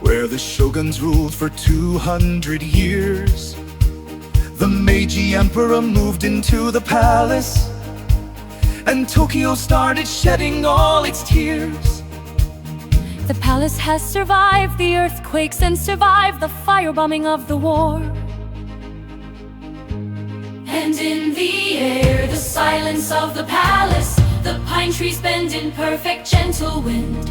where the shoguns ruled for 200 years. The Meiji Emperor moved into the palace, and Tokyo started shedding all its tears. The palace has survived the earthquakes and survived the firebombing of the war. And in the air, the silence of the palace, the pine trees bend in perfect gentle wind.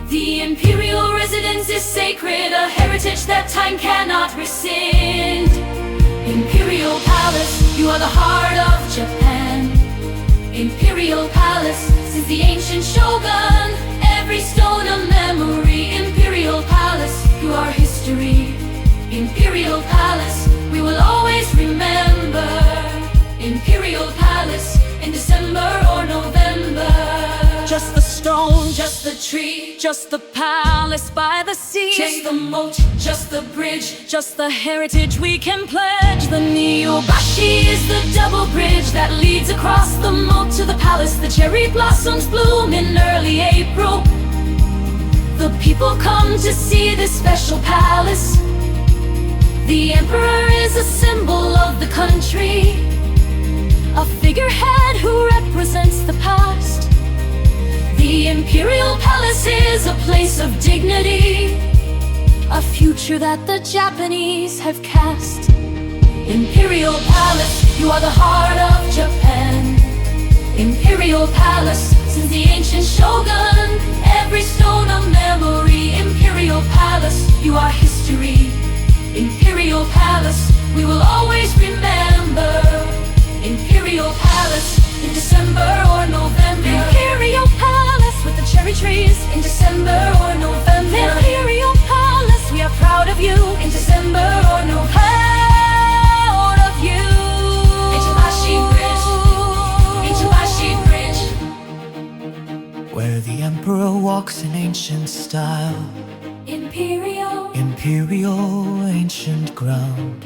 The imperial residence is sacred, a heritage that time cannot rescind. Imperial Palace, you are the heart of Japan. Imperial Palace, since the ancient shogun, every stone a memory. Imperial Palace, you are history. Imperial Palace, we will always remember. Imperial Palace, in December or November. Just the stone, Just the tree, just the palace by the sea, just the moat, just the bridge. just the heritage we can pledge. The Niobashi is the double bridge that leads across the moat to the palace. The cherry blossoms bloom in early April. The people come to see this special palace. The emperor is a symbol of the country, a figurehead who represents the past. The Imperial Palace is a place of dignity, a future that the Japanese have cast. Imperial Palace, you are the heart of Japan. Imperial Palace, since the ancient shogun, every stone a memory. Imperial Palace, you are history. Imperial Palace, we will always remember. Imperial Palace, in December or November. Imperial Palace with the cherry trees, In December or November. Imperial Palace, we are proud of you. In December or November. Proud of you. Ichibashi Bridge, Ichibashi Bridge. where the emperor walks in ancient style. Imperial, ancient ground.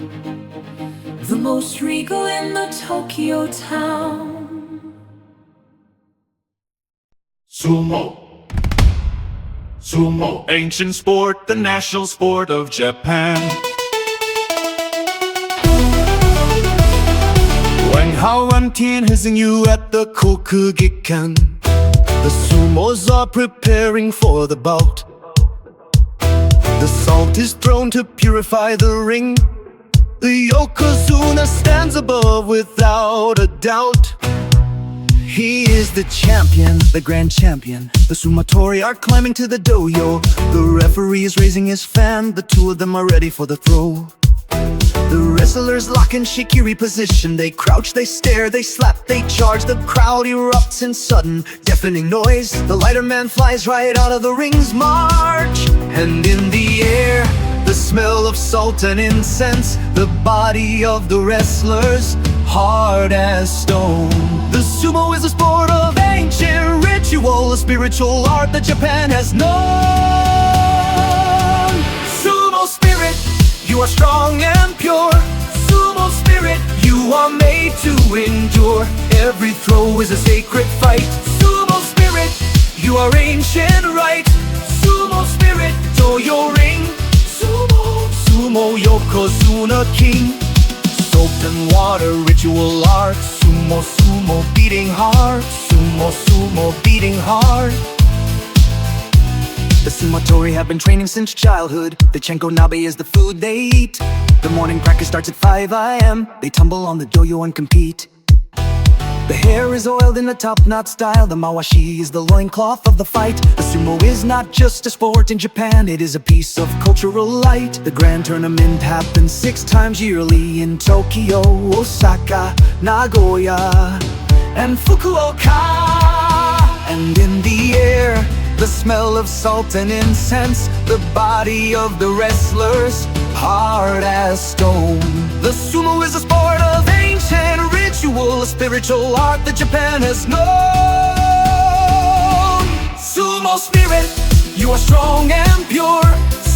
The most regal in the Tokyo town. Sumo, ancient sport, the national sport of Japan. Wenhao Antien hissing you at the Kokugikan. The sumos are preparing for the bout. The salt is thrown to purify the ring. The Yokozuna stands above without a doubt. He is the champion, the grand champion. The Sumatori are climbing to the dojo. The referee is raising his fan. The two of them are ready for the throw. The wrestlers lock in shikiri position. They crouch, they stare, they slap, they charge. The crowd erupts in sudden, deafening noise. The lighter man flies right out of the ring's march. And in the air, the smell of salt and incense. The body of the wrestlers, hard as stone. The sumo is a sport of ancient ritual, a spiritual art that Japan has known. Sumo spirit, you are strong and pure. Sumo spirit, you are made to endure. Every throw is a sacred fight. Sumo spirit, you are ancient right. Sumo spirit, Toyo ring. Sumo, sumo yokozuna king. Soaked in water, ritual art. Sumo, sumo beating heart. Sumo, sumo beating heart. The sumotori have been training since childhood. The chenko nabe is the food they eat. The morning practice starts at 5 AM. They tumble on the doyo and compete. The hair is oiled in a top-knot style. The mawashi is the loincloth of the fight. The sumo is not just a sport in Japan, it is a piece of cultural light. The grand tournament happens 6 times yearly in Tokyo, Osaka, Nagoya, and Fukuoka. And in the air, the smell of salt and incense. The body of the wrestlers, hard as stone. The sumo is a sport of ancient ritual, a spiritual art that Japan has known. Sumo spirit, you are strong and pure.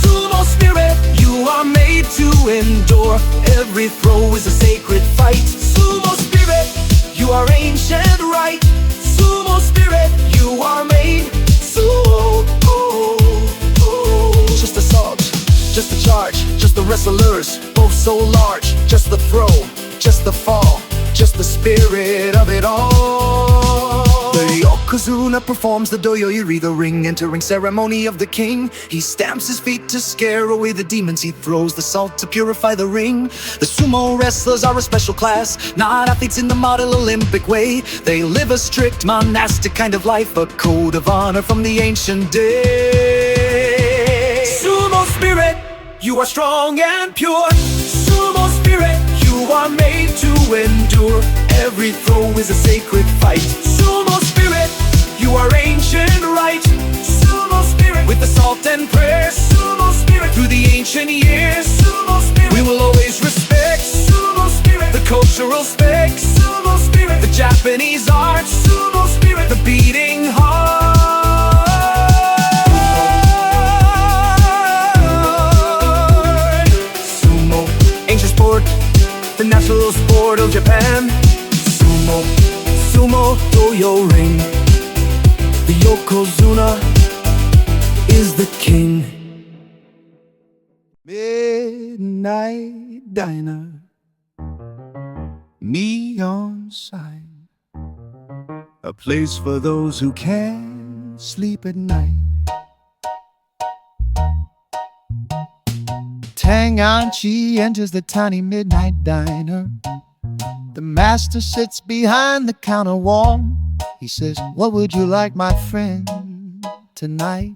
Sumo spirit, you are made to endure. Every throw is a sacred fight. Sumo spirit, you are ancient right. Sumo spirit, you are made. Sumo, just the salt, just the charge, just the wrestlers, both so large. Just the throw, just the fall, just the spirit of it all. The yokozuna performs the doyoyuri, the ring-entering ceremony of the king. He stamps his feet to scare away the demons. He throws the salt to purify the ring. The sumo wrestlers are a special class, not athletes in the model Olympic way. They live a strict monastic kind of life, a code of honor from the ancient days. Sumo spirit, you are strong and pure. Sumo spirit, you are made to endure. Every throw is a sacred fight. Sumo spirit, you are ancient right. Sumo spirit, with the salt and prayer. Sumo spirit, through the ancient years. Sumo spirit, we will always respect. Sumo spirit, the cultural specs. Sumo spirit, the Japanese art. Sumo spirit, the beating heart. The national sport of Japan. Sumo, sumo doyo ring. The yokozuna is the king. Midnight diner, neon sign, a place for those who can't sleep at night. Tang-an-chi enters the tiny midnight diner. The master sits behind the counter warm. He says, "What would you like, my friend, tonight?"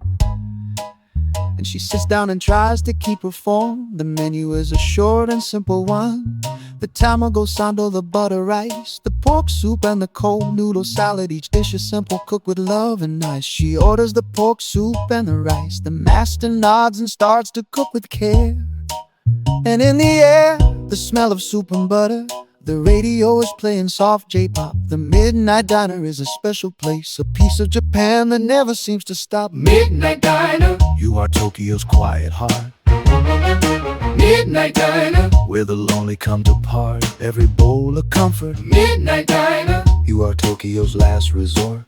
And she sits down and tries to keep her form. The menu is a short and simple one. The tamago sando, the butter rice, the pork soup and the cold noodle salad. Each dish is simple, cooked with love and ice. She orders the pork soup and the rice. The master nods and starts to cook with care. And in the air, the smell of soup and butter. The radio is playing soft J-pop. The midnight diner is a special place, a piece of Japan that never seems to stop. Midnight diner, You are Tokyo's quiet heart, midnight diner, where the lonely come to part. Every bowl of comfort. midnight diner, You are Tokyo's last resort.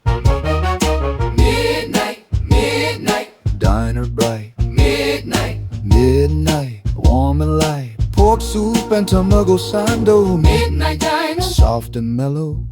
midnight, midnight, Diner bright, midnight, midnight, warm and light. Pork soup and tamago sando, midnight diner, soft and mellow.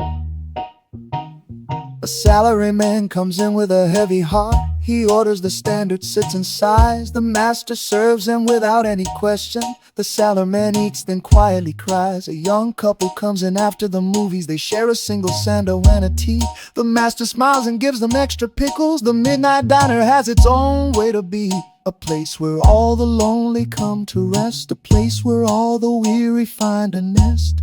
A salaryman comes in with a heavy heart. He orders the standard, sits and sighs. The master serves him without any question. The salaryman eats, then quietly cries. A young couple comes in after the movies. They share a single sando and a tea. The master smiles and gives them extra pickles. The midnight diner has its own way to be. A place where all the lonely come to rest. A place where all the weary find a nest.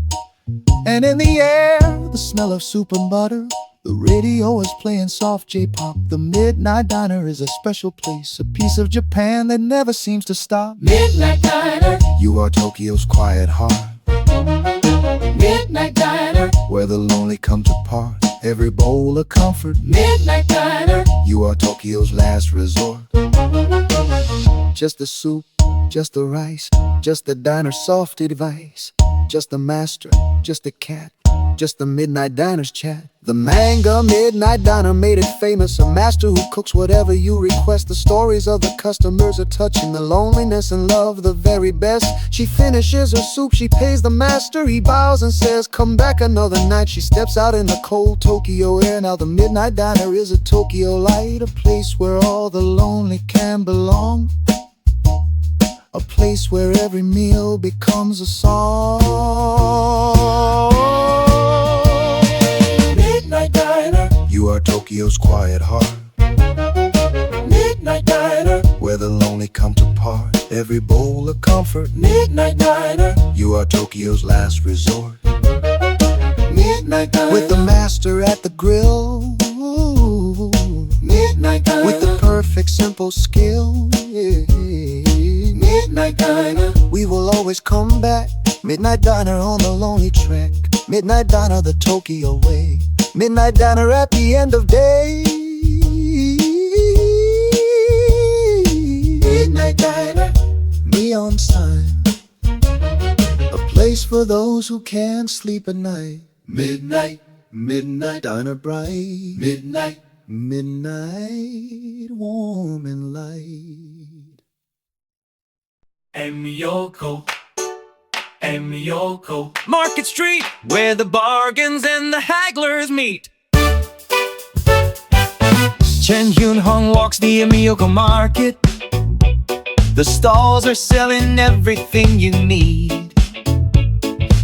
And in the air, the smell of soup and butter. The radio is playing soft J-pop. The midnight diner is a special place, a piece of Japan that never seems to stop. midnight diner, You are Tokyo's quiet heart, Midnight Diner, where the lonely come to part. Every bowl of comfort. Midnight Diner, You are Tokyo's last resort. Just the soup, just the rice, just the diner soft device, just the master, just the cat, just the midnight diner's chat. The manga Midnight Diner made it famous. A master who cooks whatever you request. The stories of the customers are touching. The loneliness and love the very best. She finishes her soup, she pays the master. He bows and says, come back another night. She steps out in the cold Tokyo air. Now the Midnight Diner is a Tokyo light, a place where all the lonely can belong. A place where every meal becomes a song. Midnight Diner, You are Tokyo's quiet heart, Midnight Diner, where the lonely come to part. Every bowl of comfort. Midnight Diner, You are Tokyo's last resort. Midnight Diner, With the master at the grill, Midnight Diner, with the perfect simple skill. Midnight Diner, We will always come back. Midnight Diner on the lonely track. Midnight Diner the Tokyo way. Midnight Diner at the end of day. Midnight Diner, Neon sign, a place for those who can't sleep at night. Midnight, Midnight Diner bright, Midnight, midnight warm and light. Emiyoko, Emiyoko, Market Street, where the bargains and the hagglers meet. Chen Yun-hong walks the Amiyoko market. The stalls are selling everything you need.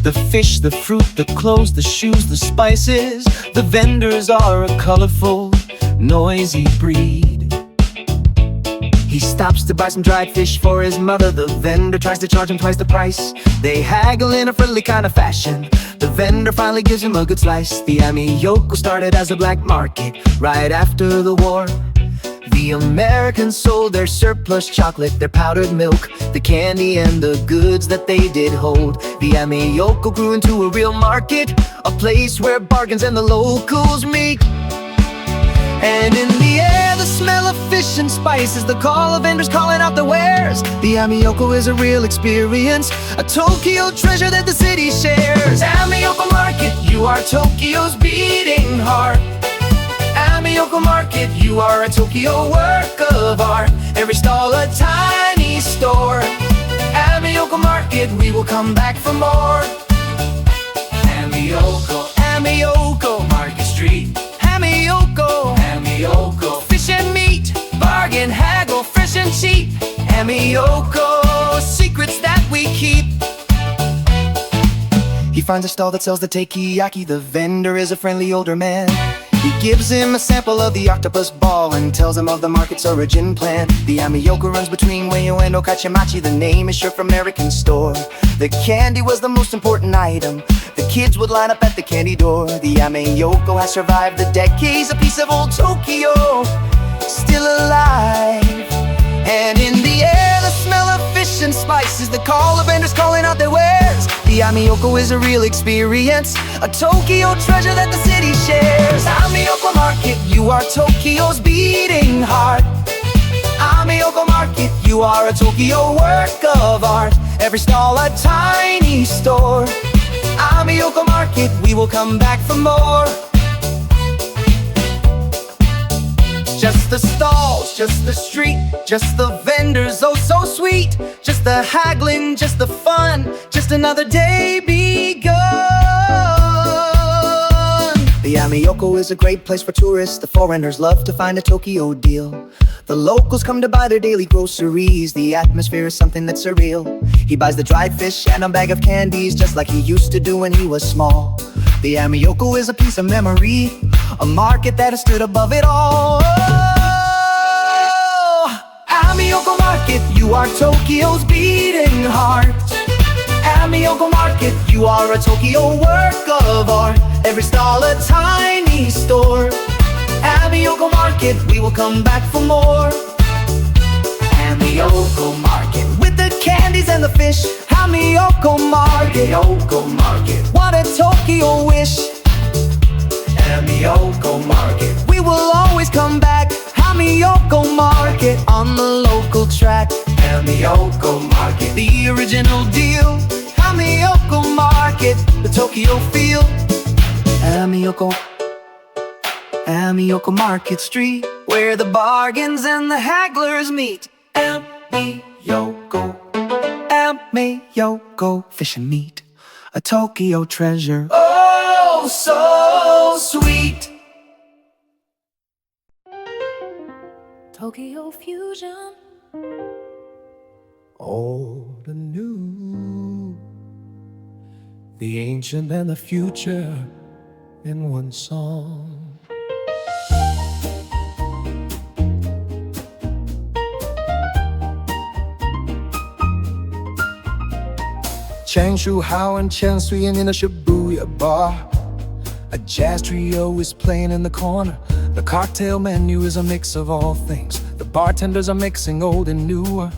The fish, the fruit, the clothes, the shoes, the spices. The vendors are a colorful, noisy breed. He stops to buy some dried fish for his mother. The vendor tries to charge him twice the price. They haggle in a friendly kind of fashion. The vendor finally gives him a good slice. The Amiyoko started as a black market right after the war. The Americans sold their surplus chocolate, their powdered milk, the candy and the goods that they did hold. The Amiyoko grew into a real market, a place where bargains and the locals meet. And in the air, the smell of fish and spices, the call of vendors calling out their wares. The Amiyoko is a real experience, a Tokyo treasure that the city shares. Amiyoko Market, you are Tokyo's beating heart. Amiyoko Market, you are a Tokyo work of art. Every stall a tiny store. Amiyoko Market, we will come back for more. Amiyoko, Amiyoko, Market Street. Amiyoko, Amiyoko, fish and meat, bargain, haggle, fresh and cheap. Amiyoko, secrets that we keep. He finds a stall that sells the takoyaki. The vendor is a friendly older man. He gives him a sample of the octopus ball and tells him of the market's origin plan. The Amiyoko runs between Ueno and Okachimachi. The name is sure from American store. The candy was the most important item. The kids would line up at the candy door. The Amiyoko has survived the decades, a piece of old Tokyo, still alive. And in the air, the smell of fish and spices, the call of vendors calling out their wares. The Amiyoko is a real experience, a Tokyo treasure that the city shares. Amiyoko Market, you are Tokyo's beating heart. Amiyoko Market, you are a Tokyo work of art. Every stall a tiny store. Amiyoko Market, we will come back for more. Just the stalls, just the street, just the vendors, oh so sweet. Just the haggling, just the fun, just another day begun. The Amiyoko is a great place for tourists. The foreigners love to find a Tokyo deal. The locals come to buy their daily groceries. The atmosphere is something that's surreal. He buys the dried fish and a bag of candies, just like he used to do when he was small. The Amiyoko is a piece of memory, a market that has stood above it all. Amiyoko Market, you are Tokyo's beating heart. Amiyoko Market, you are a Tokyo work of art. Every stall a tiny store. Amiyoko Market, we will come back for more. Amiyoko Market, with the candies and the fish. Hamiyoko Market. Hamiyoko Market. What a Tokyo wish. Hamiyoko Market. We will always come back. Hamiyoko Market on the local track. Hamiyoko Market. The original deal. Hamiyoko Market, the Tokyo feel. Hamiyoko Market Street, where the bargains and the hagglers meet. Hamiyoko Fish and Meat, a Tokyo treasure. Oh, so sweet. Tokyo Fusion. Old and new, the ancient and the future in one song. Chang Shu Hao and Chen Suyin in a Shibuya bar. A jazz trio is playing in the corner. The cocktail menu is a mix of all things. The bartenders are mixing old and new.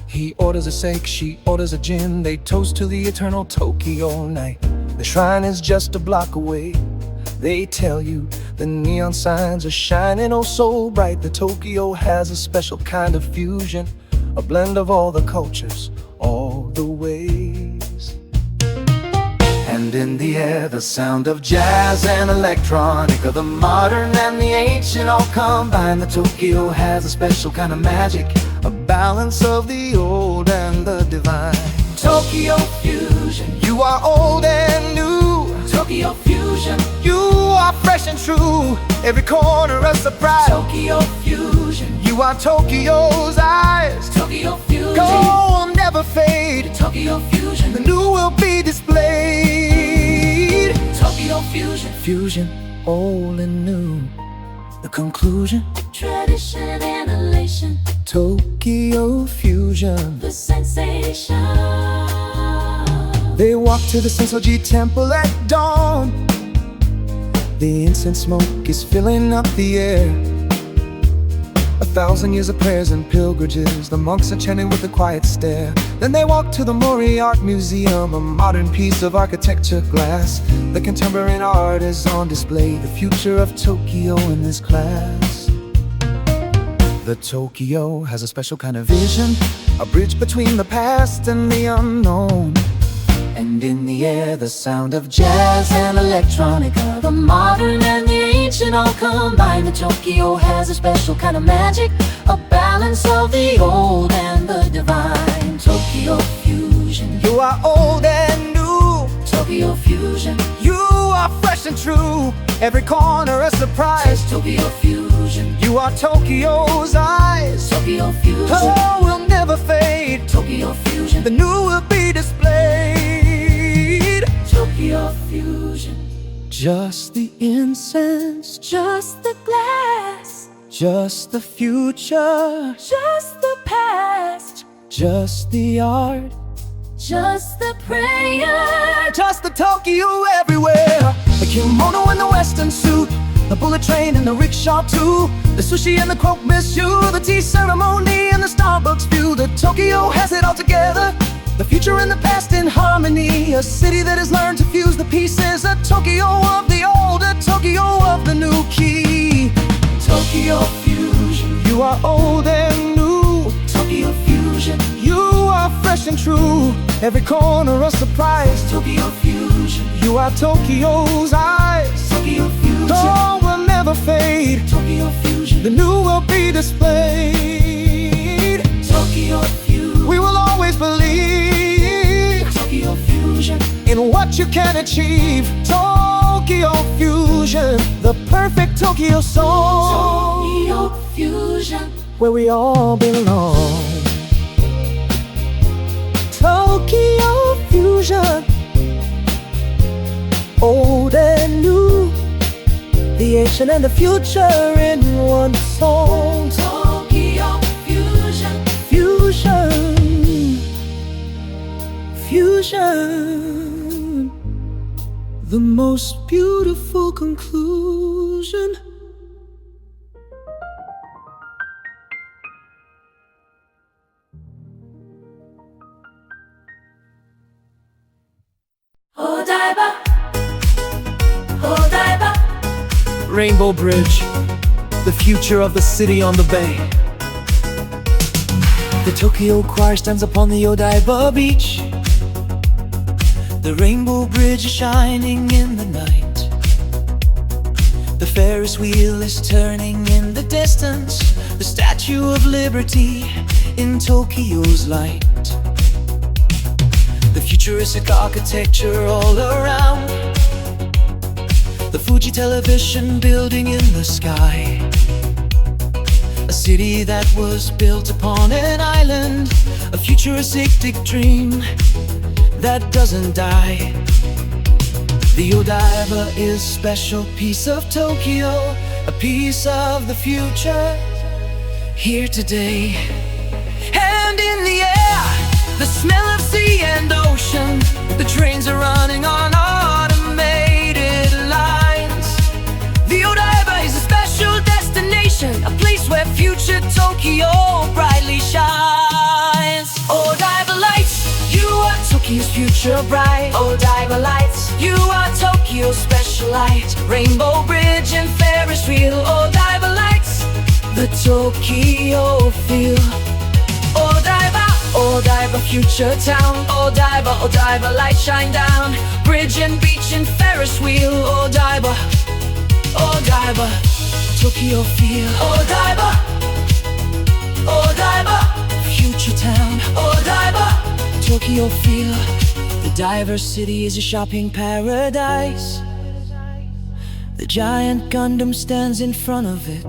He orders a sake, she orders a gin. They toast to the eternal Tokyo night. The shrine is just a block away. They tell you the neon signs are shining oh so bright. The Tokyo has a special kind of fusion, a blend of all the cultures, all the ways. And in the air, the sound of jazz and electronica, the modern and the ancient all combine. The Tokyo has a special kind of magic, a balance of the old and the divine. Tokyo Fusion. You are old and new. Tokyo Fusion. You are fresh and true. Every corner a surprise. Tokyo Fusion. You are Tokyo's eyes. Tokyo Fusion. Gold never fade. Tokyo Fusion. The new will be displayed. Tokyo Fusion. Fusion, old and new. The conclusion. Tradition and elation. Tokyo Fusion. The sensation. They walk to the Sensoji temple at dawn. The incense smoke is filling up the air. 1,000 years of prayers and pilgrimages. The monks are chanting with a quiet stare. Then they walk to the Mori Art Museum, a modern piece of architecture glass. The contemporary art is on display, the future of Tokyo in this class. The Tokyo has a special kind of vision, a bridge between the past and the unknown. And in the air, the sound of jazz and electronica, The modern and the ancient all combine. The Tokyo has a special kind of magic, a balance of the old and the divine. Tokyo Fusion. you are old and new. Tokyo Fusion. You are fresh and true. Every corner a surprise. Tokyo Fusion. You are Tokyo's eyes. Tokyo Fusion. Oh, will never fade. Tokyo Fusion. The new will be displayed. Tokyo Fusion. Just the incense, Just the glass. just the future, Just the past. just the art, Just the prayer. just the Tokyo everywhere. The kimono and the western suit, the bullet train and the rickshaw too. The sushi and the croque monsieur, the tea ceremony and the Starbucks view. The Tokyo has it all together, the future and the past in harmony. A city that has learned to fuse the pieces. A Tokyo of the old, a Tokyo of the new key. Tokyo Fusion. You are old and new. Tokyo Fusion. You are fresh and true. Every corner a surprise. Tokyo Fusion. You are Tokyo's eyes. Tokyo Fusion. Gold will never fade. Tokyo Fusion. The new will be displayed. Tokyo Fusion. We will always believe Tokyo Fusion. in what you can achieve. Tokyo Fusion, the perfect Tokyo song, Tokyo Fusion. where we all belong. Tokyo Fusion, old and new, the ancient and the future in one song. Tokyo Fusion. Fusion, fusion, the most beautiful conclusion. Rainbow Bridge, the future of the city on the bay. The Tokyo choir stands upon the Odaiba beach. The rainbow bridge is shining in the night. The Ferris wheel is turning in the distance. The Statue of Liberty in Tokyo's light. The futuristic architecture all around. The Fuji television building in the sky. A city that was built upon an island. A futuristic dream that doesn't die. The Odaiba is a special piece of Tokyo, a piece of the future, here today. And in the air, the smell of sea and ocean. The trains are running on automated lines. The Odaiba is a special destination, a place where future Tokyo brightly shines. Odaiba lights, you are Tokyo's future bright. Odaiba lights, you are Tokyo's special light. Rainbow Bridge and Ferris wheel. Odaiba lights, the Tokyo feel. Odaiba, Odaiba future town. Odaiba, Odaiba lights shine down. Bridge and beach and Ferris wheel. Odaiba, Odaiba, Tokyo feel. Odaiba, Odaiba, future town. Odaiba, Tokyo feel. The diverse city is a shopping paradise. The giant Gundam stands in front of it.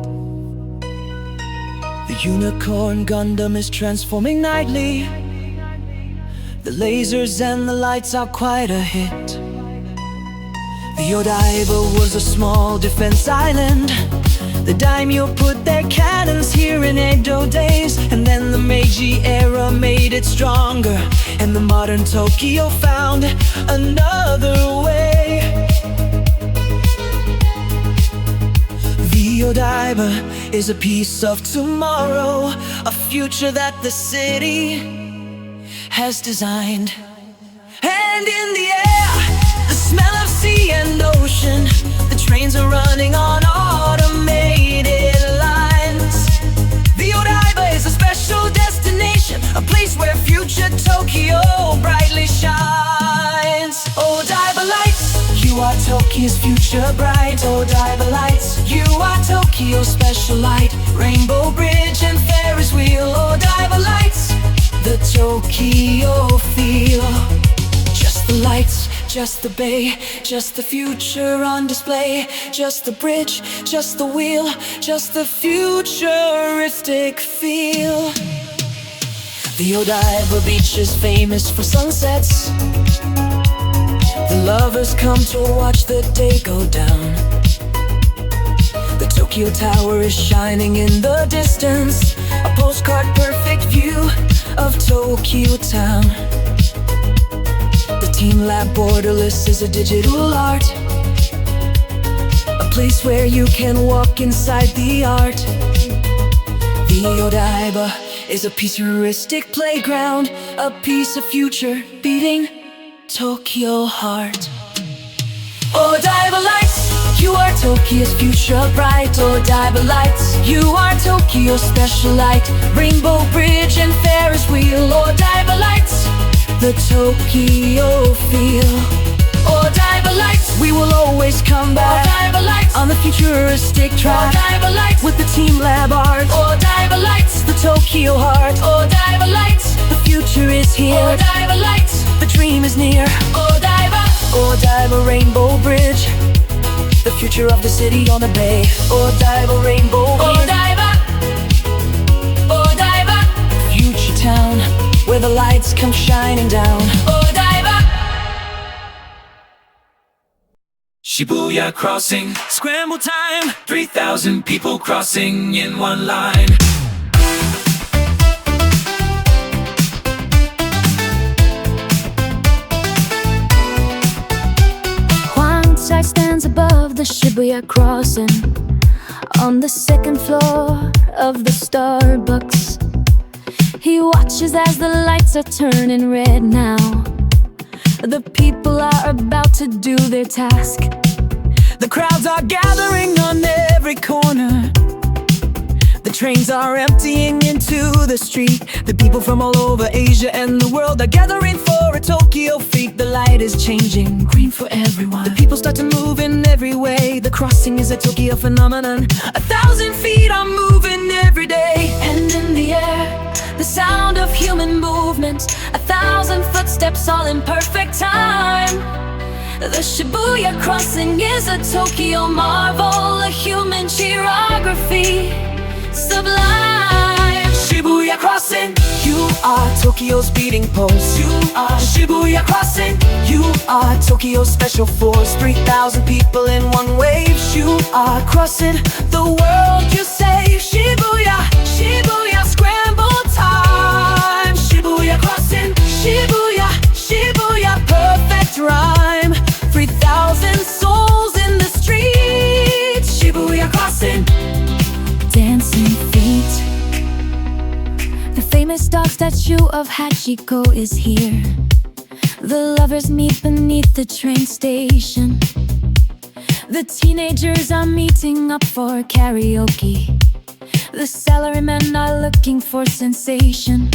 The unicorn Gundam is transforming nightly. The lasers and the lights are quite a hit. The Odaiba was a small defense island. The daimyo put their cannons here in Edo days, and then the Meiji era made it stronger, and the modern Tokyo found another way. The Odaiba is a piece of tomorrow, a future that the city has designed. And in the air, the smell of sea and ocean. The trains are running on automated lines. The Odaiba is a special destination, a place where future Tokyo brightly shines. Odaiba lights, you are Tokyo's future bright. Odaiba lights, you are Tokyo's special light. Rainbow Bridge and Ferris wheel. Odaiba lights, the Tokyo feel. Just the lights, just the bay, just the future on display. Just the bridge, just the wheel, just the futuristic feel. The Odaiba beach is famous for sunsets. The lovers come to watch the day go down. The Tokyo Tower is shining in the distance, a postcard perfect view of Tokyo town. The Team Lab Borderless is a digital art, a place where you can walk inside the art. The Odaiba is a futuristic playground, a piece of future beating Tokyo heart. Odaiba lights, you are Tokyo's future bright. Odaiba lights, you are Tokyo's special light. Rainbow Bridge and Ferris wheel. Odaiba lights, the Tokyo feel. Odaiba lights, we will always come back. Odaiba lights, on the futuristic track. Odaiba lights, with the Team Lab art. Odaiba lights, the Tokyo heart. Odaiba lights, the future is here. Odaiba lights, the dream is near. Odaiba, Odaiba Rainbow Bridge, the future of the city on the bay. Odaiba Rainbow Bridge. Odaiba, Odaiba, future town, where the lights come shining down. Odaiba, Shibuya Crossing, scramble time, 3,000 people crossing in one line. Side stands above the Shibuya Crossing, on the second floor of the Starbucks. He watches as the lights are turning red now. The people are about to do their task. The crowds are gathering on every corner. The trains are emptying into the street. The people from all over Asia and the world are gathering for a Tokyo feat. The light is changing, green for everyone. The people start to move in every way. The crossing is a Tokyo phenomenon. 1,000 feet are moving every day. And in the air, the sound of human movement, 1,000 footsteps all in perfect time. The Shibuya Crossing is a Tokyo marvel, a human choreography sublime. Shibuya Crossing, you are Tokyo's beating pulse. You are Shibuya Crossing, you are Tokyo's special force. 3,000 people in one wave. You are crossing the world, you say. Shibuya, Shibuya, scramble time. Shibuya Crossing, Shibuya, Shibuya, perfect rhyme. 3,000 souls in the streets. Shibuya Crossing, Dancing feet. The famous dog statue of Hachiko is here. The lovers meet beneath the train station. The teenagers are meeting up for karaoke. The salarymen are looking for sensation.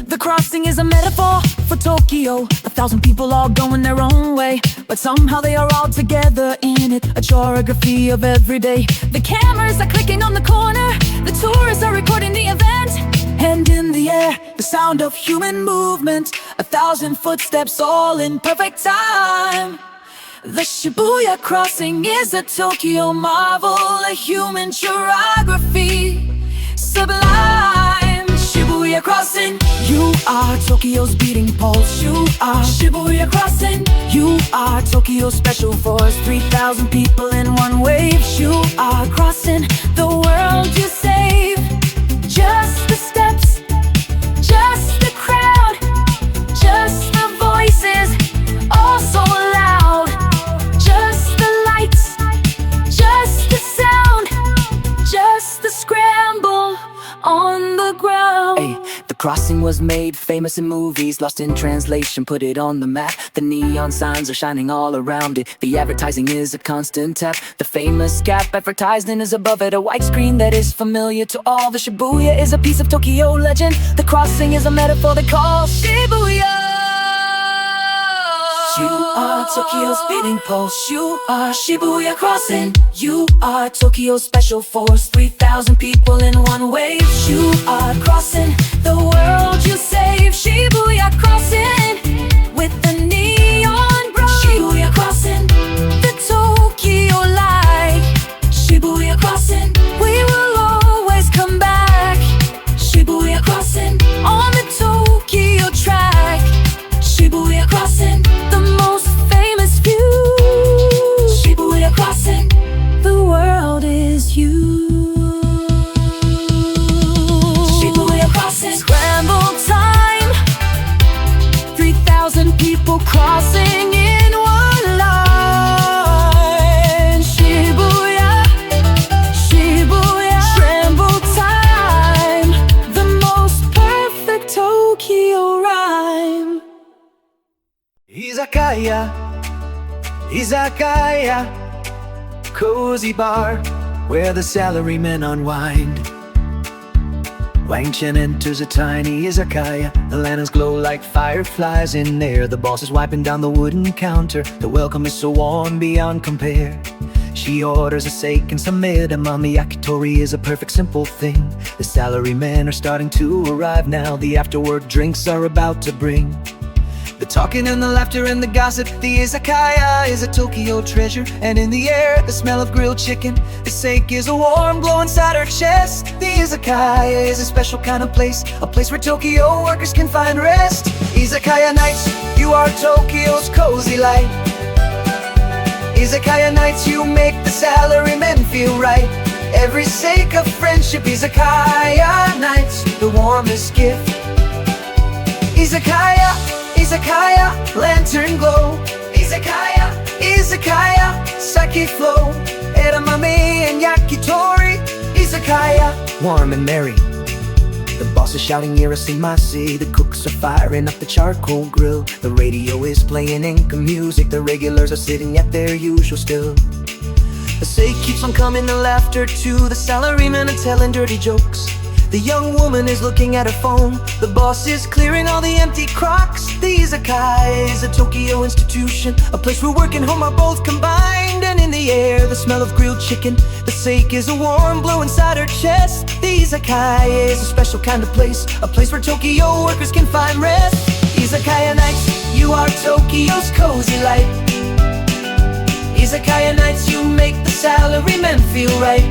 the crossing is a metaphor for Tokyo. 1,000 people all going their own way, but somehow they are all together in it. A choreography of every day. The cameras are clicking on the corner. The tourists are recording the event. And in the air, the sound of human movement. 1,000 footsteps all in perfect time. The Shibuya Crossing is a Tokyo marvel, a human choreography sublime. Shibuya Crossing, you are Tokyo's beating pulse. You are Shibuya Crossing, you are Tokyo's special force. 3,000 people in one wave. You are crossing the world, you save. Just the steps, just the crowd, just the voices, all so loud. Just the lights, just the sound, just the scramble on the ground. Hey, the crossing was made famous in movies, lost in translation, put it on the map. The neon signs are shining all around it. The advertising is a constant tap. The famous gap advertised in is above it, a white screen that is familiar to all. The Shibuya is a piece of Tokyo legend. The crossing is a metaphor they call Shibuya. You are Tokyo's beating pulse. You are Shibuya Crossing. You are Tokyo's special force. 3,000 people in one wave. You are crossing the world, you save. Shibuya Crossing with the neon bright. Shibuya Crossing, the Tokyo light. Shibuya Crossing, We will always come back. Shibuya Crossing, On the Tokyo track. Shibuya Crossing, The most famous view. Shibuya Crossing, The world is you. Shibuya Crossing, Scramble time. 3,000 people crossing in one line. Shibuya, Shibuya, scramble time. The most perfect Tokyo rhyme. Izakaya, Izakaya, cozy bar where the salarymen unwind. Wang Chen enters a tiny izakaya. The lanterns glow like fireflies in there. The boss is wiping down the wooden counter. The welcome is so warm beyond compare. She orders a steak and some edamame. Yakitori is a perfect simple thing. The salarymen are starting to arrive now. The after-work drinks are about to bring the talking and the laughter and the gossip. The izakaya is a Tokyo treasure. And in the air, the smell of grilled chicken. The steak is a warm glow inside her chest. The izakaya is a special kind of place, a place where Tokyo workers can find rest. Izakaya nights, you are Tokyo's cozy light. Izakaya nights, you make the salarymen feel right. Every sake of friendship, izakaya nights, the warmest gift. Izakaya, Izakaya, lantern glow. Izakaya, Izakaya, sake flow. Edamame and yakitori. Izakaya, warm and merry. The boss is shouting irasimasu. The cooks are firing up the charcoal grill. The radio is playing enka music. The regulars are sitting at their usual still. The sake keeps on coming to laughter to the salarymen and telling dirty jokes. The young woman is looking at her phone. The boss is clearing all the empty crocks. The izakaya is a Tokyo institution, a place where work and home are both combined. And in the air, the smell of grilled chicken. The sake is a warm glow inside her chest. The izakaya is a special kind of place, a place where Tokyo workers can find rest. Izakaya nights, you are Tokyo's cozy light. Izakaya nights, you make the salarymen feel right.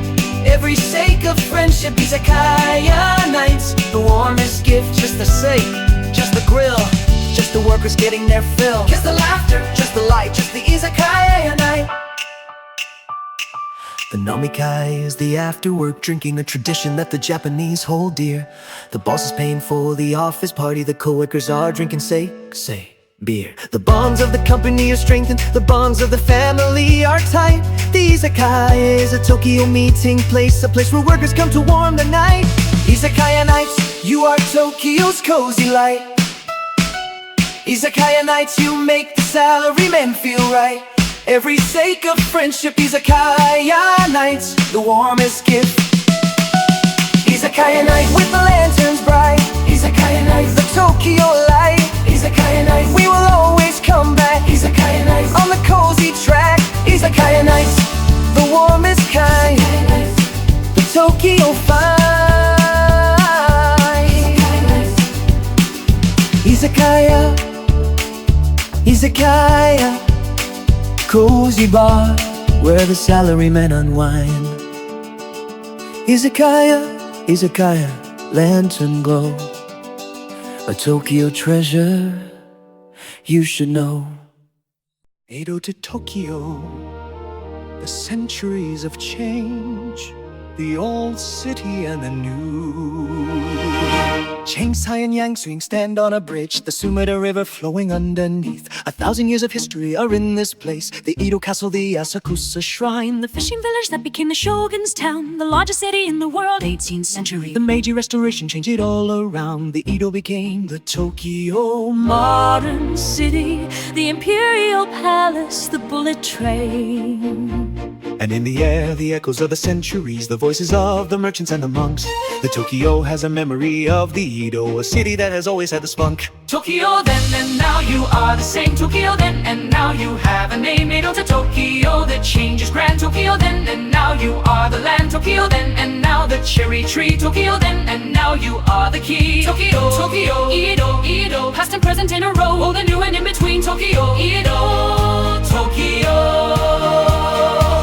Every sake of friendship, izakaya nights. The warmest gift, just the sake, just the grill, just the workers getting their fill. Just the laughter, just the light, just the izakaya night. The nomikai is the after-work drinking, a tradition that the Japanese hold dear. The boss is paying for the office party, the co-workers are drinking say, beer. The bonds of the company are strengthened, the bonds of the family are tight. The izakaya is a Tokyo meeting place, a place where workers come to warm the night. Izakaya nights, you are Tokyo's cozy light. Izakaya nights, you make the salarymen feel right. Every sake of friendship, izakaya nights, the warmest gift. Izakaya night with the lanterns bright. Izakaya night, the Tokyo light. Izakaya night, we will always come back. Izakaya night, on the cozy track. Izakaya nights, the warmest kind. The Tokyo fine. Izakaya, izakaya, cozy bar where the salarymen unwind. Izakaya, izakaya, lantern glow, a Tokyo treasure you should know. Edo to Tokyo, the centuries of change, the old city and the new. Changsai and Yangtze stand on a bridge, the Sumida River flowing underneath. 1,000 years of history are in this place, the Edo Castle, the Asakusa Shrine, The fishing village that became the shogun's town, the largest city in the world, 18th century. the Meiji Restoration changed it all around. The Edo became the Tokyo modern city, the imperial palace, the bullet train. And in the air, the echoes of the centuries, the voices of the merchants and the monks. The Tokyo has a memory of the Edo, a city that has always had the spunk. Tokyo then and now you are the same. Tokyo then and now you have a name. Edo to Tokyo, the change is grand. Tokyo then and now you are the land. Tokyo then and now the cherry tree. Tokyo then and now you are the key. Tokyo, Tokyo, Edo, Edo, past and present in a row, all the new and in between. Tokyo, Edo, Tokyo.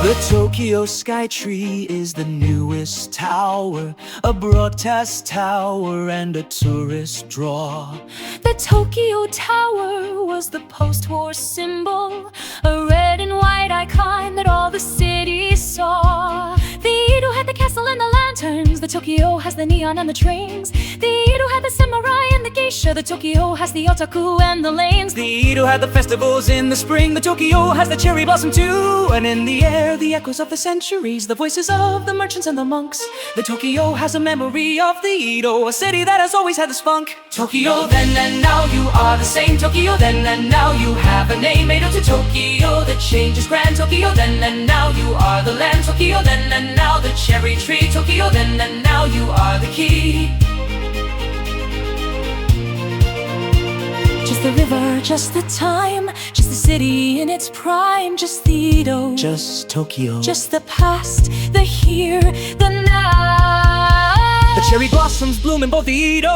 The Tokyo Sky Tree is the newest tower, a broadcast tower and a tourist draw. The Tokyo Tower was the post-war symbol, a red and white icon that all the cities saw. The Edo had the castle and the lanterns, the Tokyo has the neon and the trains. The Edo had the samurai and the geisha, the Tokyo has the otaku and the lanes. The Edo had the festivals in the spring, the Tokyo has the cherry blossom too. And in the air, the echoes of the centuries, the voices of the merchants and the monks. The Tokyo has a memory of the Edo, a city that has always had the spunk. Tokyo then and now you are the same. Tokyo then and now you have a name. Edo to Tokyo, the change is grand. Tokyo then and now you are the land. Tokyo then and now the cherry tree. Tokyo then and now you are the key. Just the river, just the time, just the city in its prime, just the Edo, Just Tokyo. just the past, the here, the now. The cherry blossoms bloom in both the Edo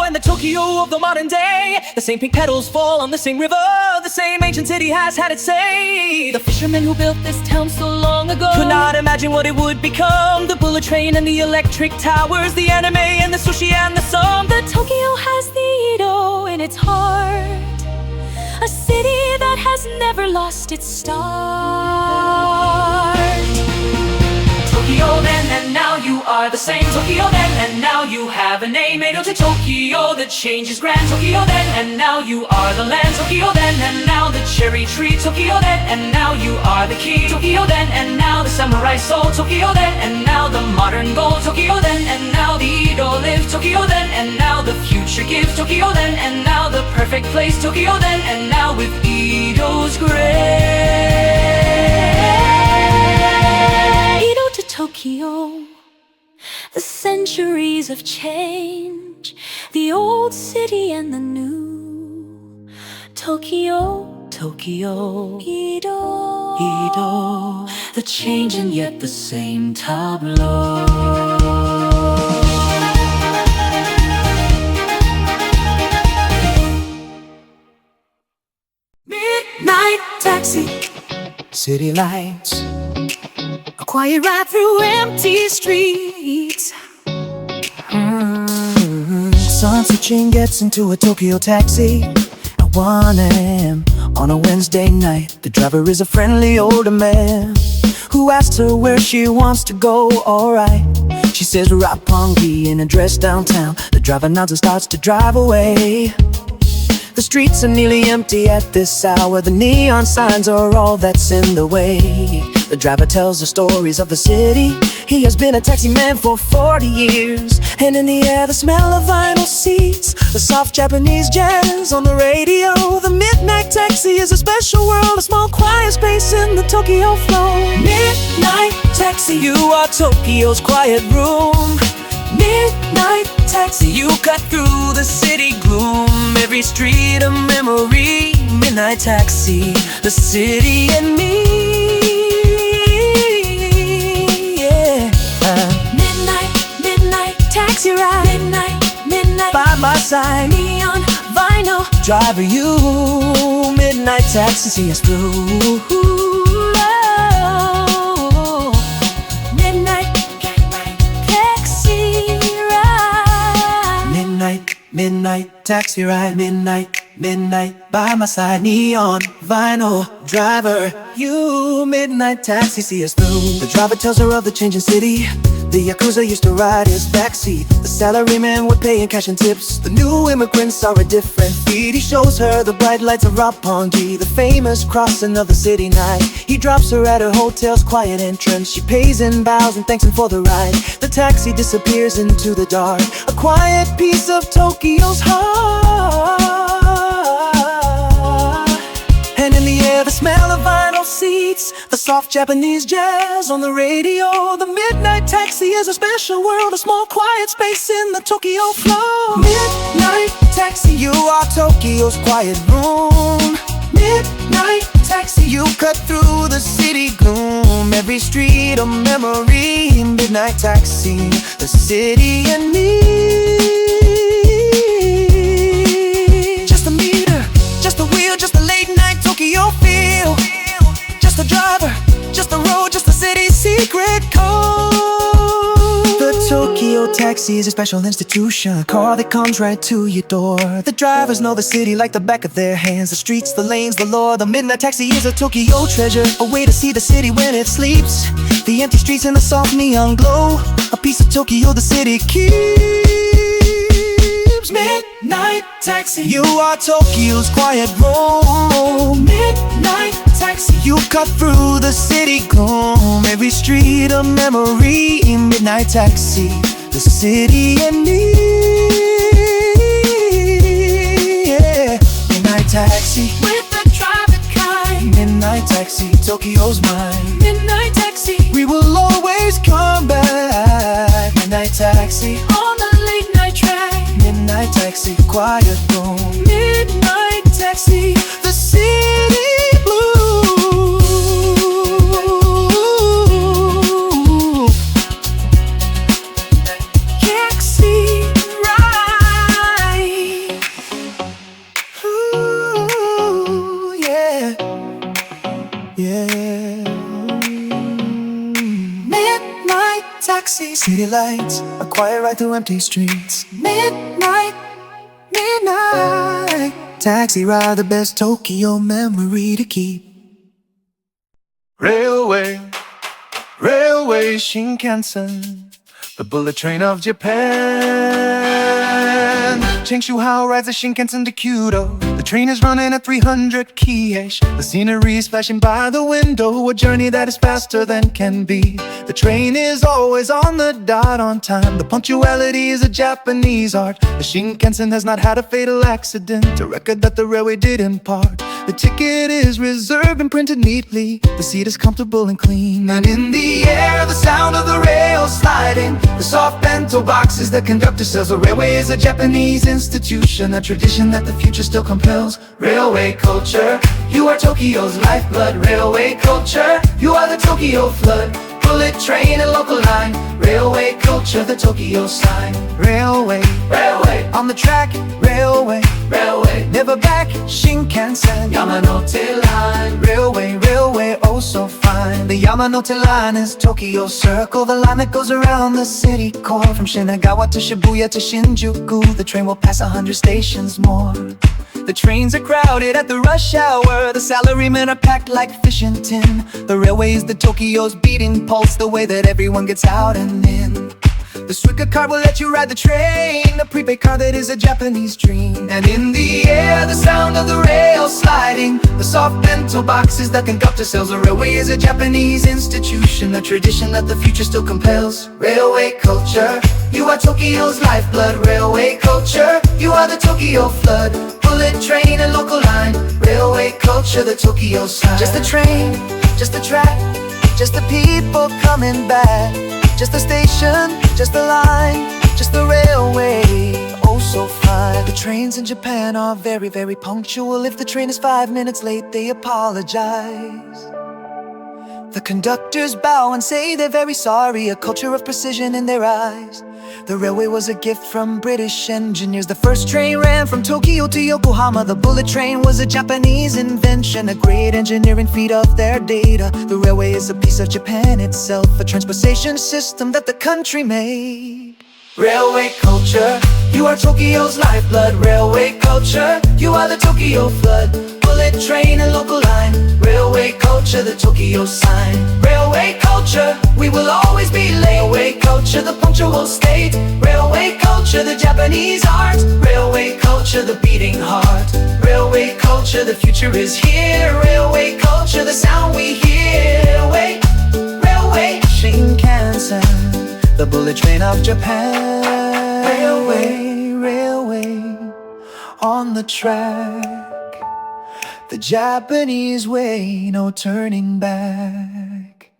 and the Tokyo of the modern day. The same pink petals fall on the same river, the same ancient city has had its say. The Fishermen who built this town so long ago could not imagine what it would become. The bullet train and the electric towers, the anime and the sushi and the sun. The Tokyo has the Edo in its heart, a city that has never lost its start. Tokyo then and now you are the same. Tokyo then and now you have a name. Edo to Tokyo, the change is grand. Tokyo then and now you are the land. Tokyo then and now the cherry tree. Tokyo then and now you are the key. Tokyo then and now the samurai soul. Tokyo then and now the modern gold. Tokyo then and now the Edo live. Tokyo then and now the future gives. Tokyo then and now the perfect place. Tokyo then and now with Edo's grace. Tokyo. The centuries of change, the old city and the new. Tokyo, Tokyo, Edo, Edo. The change and yet the same tableau. Midnight taxi, City lights, a quiet ride through empty streets. Sun Tzu-ching gets into a Tokyo taxi at 1 a.m. on a Wednesday night. The driver is a friendly older man who asks her where she wants to go. Alright, she says Roppongi, in a dress downtown. The driver nods and starts to drive away. The streets are nearly empty at this hour. The neon signs are all that's in the way. The driver tells the stories of the city. He has been a taxi man for 40 years. And in the air, the smell of vinyl seats, the soft Japanese jazz on the radio. The midnight taxi is a special world, a small quiet space in the Tokyo flow. Midnight taxi, you are Tokyo's quiet room. Midnight taxi, you cut through the city gloom. Every street a memory. Midnight taxi, the city and me. Yeah. Midnight taxi ride. Midnight By my side, neon vinyl. driver, you. Midnight taxi, see us through. Midnight taxi ride. Midnight taxi ride. Midnight by my side, neon vinyl driver, you. Midnight taxi, see us through. The driver tells her of the changing city. The Yakuza used to ride his backseat. The salarymen would pay in cash and tips. The new immigrants are a different breed. He shows her the bright lights of Roppongi, the famous crossing of the city night. He drops her at her hotel's quiet entrance. She pays and bows and thanks him for the ride. The taxi disappears into the dark, a quiet piece of Tokyo's heart. And in the air, the smell of vinyl seats, the soft Japanese jazz on the radio. The midnight taxi is a special world, a small quiet space in the Tokyo flow. Midnight taxi, you are Tokyo's quiet room. Midnight taxi, you cut through the city gloom. Every street a memory. Midnight taxi, the city and me. Just a meter, just a wheel, just a late night Tokyo feel. Just a driver, just a road, just a city secret code. The Tokyo taxi is a special institution, a car that comes right to your door. The drivers know the city like the back of their hands. The streets, the lanes, the lore. The midnight taxi is a Tokyo treasure, a way to see the city when it sleeps. The empty streets and the soft neon glow, a piece of Tokyo the city keeps. Midnight taxi, you are Tokyo's quiet room. Midnight taxi, you cut through the city gloom. Every street a memory. Midnight taxi, the city and me. Yeah. Midnight taxi, With the driver kind. midnight taxi, Tokyo's mine. Midnight taxi We will always come back. Midnight taxi, on the late night train. midnight taxi, quiet room. Midnight taxi, The city blue. taxi ride. Ooh, yeah. Yeah. Midnight taxi, city lights, a quiet ride through empty streets. Midnight taxi ride, the best Tokyo memory to keep. Railway Shinkansen, the bullet train of Japan. Cheng Shuhao rides the Shinkansen to Kyoto. The train is running at 300 km/h. The scenery is flashing by the window, a journey that is faster than can be. The train is always on the dot on time. The punctuality is a Japanese art. The Shinkansen has not had a fatal accident, a record that the railway did impart. The ticket is reserved and printed neatly. The seat is comfortable and clean. And in the air, the sound of the rails sliding, the soft bento boxes the conductor sells. The railway is a Japanese institution, a tradition that the future still compels. Railway culture, you are Tokyo's lifeblood. Railway culture, you are the Tokyo flood. Bullet train and local line, railway culture, the Tokyo sign. Railway, railway, on the track, railway, railway, never back, Shinkansen, Yamanote Line. Railway, railway, oh so fine. The Yamanote Line is Tokyo Circle, the line that goes around the city core. From Shinagawa to Shibuya to Shinjuku, the train will pass 100 stations more. The trains are crowded at the rush hour. The salarymen are packed like fish in tin. The railway is the Tokyo's beating pulse, the way that everyone gets out and in. The Suica card will let you ride the train, the prepaid card that is a Japanese dream. And in the air, the sound of the rail sliding, the soft bento boxes the conductor sells. The railway is a Japanese institution, a tradition that the future still compels. Railway culture, you are Tokyo's lifeblood. Railway culture, you are the Tokyo flood. Bullet train and local line, railway culture, the Tokyo sign. Just the train, just the track, just the people coming back. Just the station, just the line, just the railway, oh so fine. The trains in Japan are very, very punctual. If the train is 5 minutes late, they apologize. The conductors bow and say they're very sorry, a culture of precision in their eyes. The railway was a gift from British engineers. The first train ran from Tokyo to Yokohama. The bullet train was a Japanese invention, a great engineering feat of their data. The railway is a piece of Japan itself, a transportation system that the country made. Railway culture, you are Tokyo's lifeblood. Railway culture, you are the Tokyo flood. Bullet train and local line, railway culture, the Tokyo sign. Railway culture, we will always be late. Railway culture, the punctual state. Railway culture, the Japanese art. Railway culture, the beating heart. Railway culture, the future is here. Railway culture, the sound we hear. Railway, Shinkansen, the bullet train of Japan. Railway, on the track. The Japanese way, no turning back.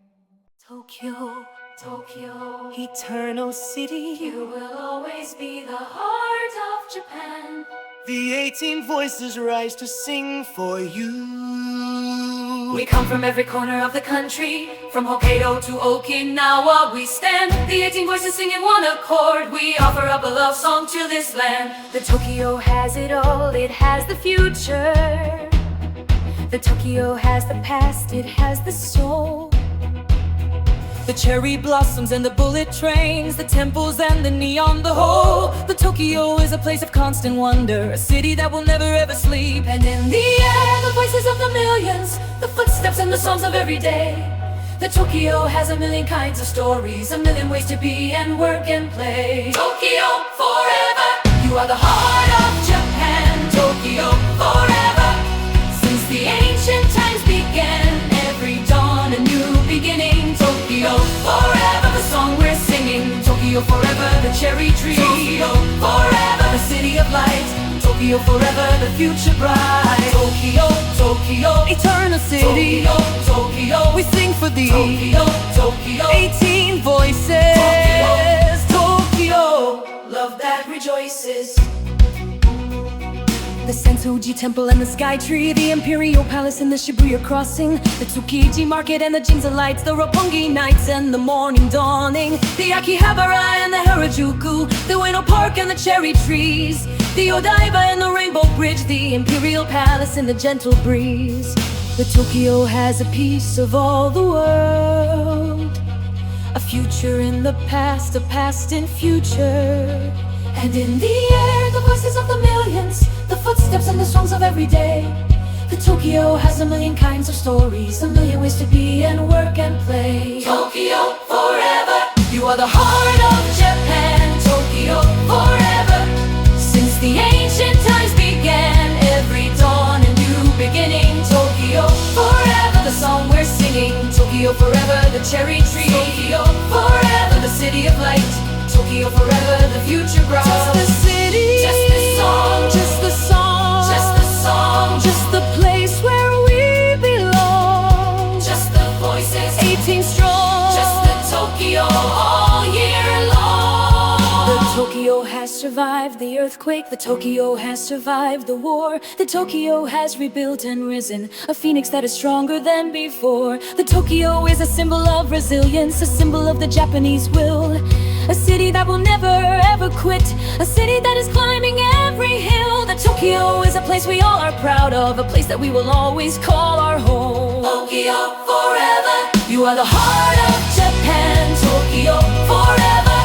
Tokyo, Tokyo, Eternal city, you will always be the heart of Japan. the 18 voices rise to sing for you. We come from every corner of the country, from Hokkaido to Okinawa we stand. The 18 voices sing in one accord, we offer up a love song to this land. The Tokyo has it all, it has the future. The Tokyo has the past, it has the soul. The cherry blossoms and the bullet trains, the temples and the neon, the whole. The Tokyo is a place of constant wonder, a city that will never ever sleep. And in the air, the voices of the millions, the footsteps and the songs of every day. The Tokyo has a million kinds of stories, a million ways to be and work and play. Tokyo forever, you are the heart of Japan. Tokyo forever, since the ancient times began, every dawn a new beginning. Tokyo forever, the song we're singing. Tokyo forever, the cherry tree. Tokyo forever, the city of light. Tokyo forever, the future bright. Tokyo, Tokyo, Eternal city, Tokyo, Tokyo, we sing for thee. Tokyo, Tokyo, 18 voices, Tokyo, love that rejoices. the Sensoji Temple and the Sky Tree, the Imperial Palace and the Shibuya Crossing, the Tsukiji Market and the Ginza Lights, the Roppongi Nights and the morning dawning, the Akihabara and the Harajuku, the Ueno Park and the cherry trees, the Odaiba and the Rainbow Bridge, the Imperial Palace and the gentle breeze. The Tokyo has a piece of all the world, a future in the past, a past in future. And in the air, the voices of the millions, the footsteps and the songs of every day. The Tokyo has a million kinds of stories, a million ways to be and work and play. Tokyo forever, you are the heart of Japan. Tokyo forever, since the ancient times began, every dawn a new beginning. Tokyo forever, the song we're singing. Tokyo forever, the cherry tree. Tokyo forever, the city of light. Tokyo forever, the future bright. Just the city, just the song, just the song, just the song, just the place Tokyo has survived the earthquake. The Tokyo has survived the war. The Tokyo has rebuilt and risen, a phoenix that is stronger than before. The Tokyo is a symbol of resilience, a symbol of the Japanese will. A city that will never ever quit, a city that is climbing every hill. The Tokyo is a place we all are proud of, a place that we will always call our home. Tokyo forever, you are the heart of Japan. Tokyo forever,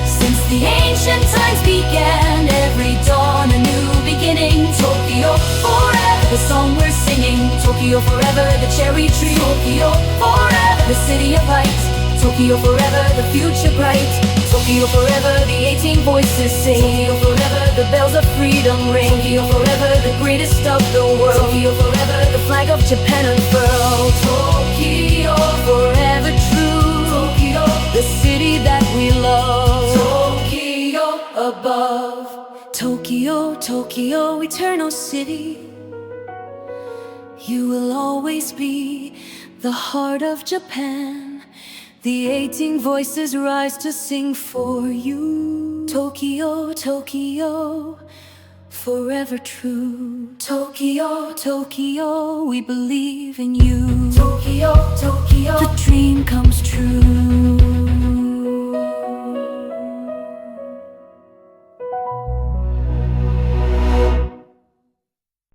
since the ancient times began, every dawn a new beginning. Tokyo forever, the song we're singing. Tokyo forever, the cherry tree. Tokyo forever, the city of light. Tokyo forever, the future bright. Tokyo forever, the 18 voices sing. Tokyo forever, the bells of freedom ring. Tokyo forever, the greatest of the world. Tokyo forever, the flag of Japan unfurled. Tokyo forever true. Tokyo, the city that we love. Tokyo above. Tokyo, Tokyo, eternal city. You will always be the heart of Japan. The 18 voices rise to sing for you. Tokyo, Tokyo, forever true. Tokyo, Tokyo, we believe in you. Tokyo,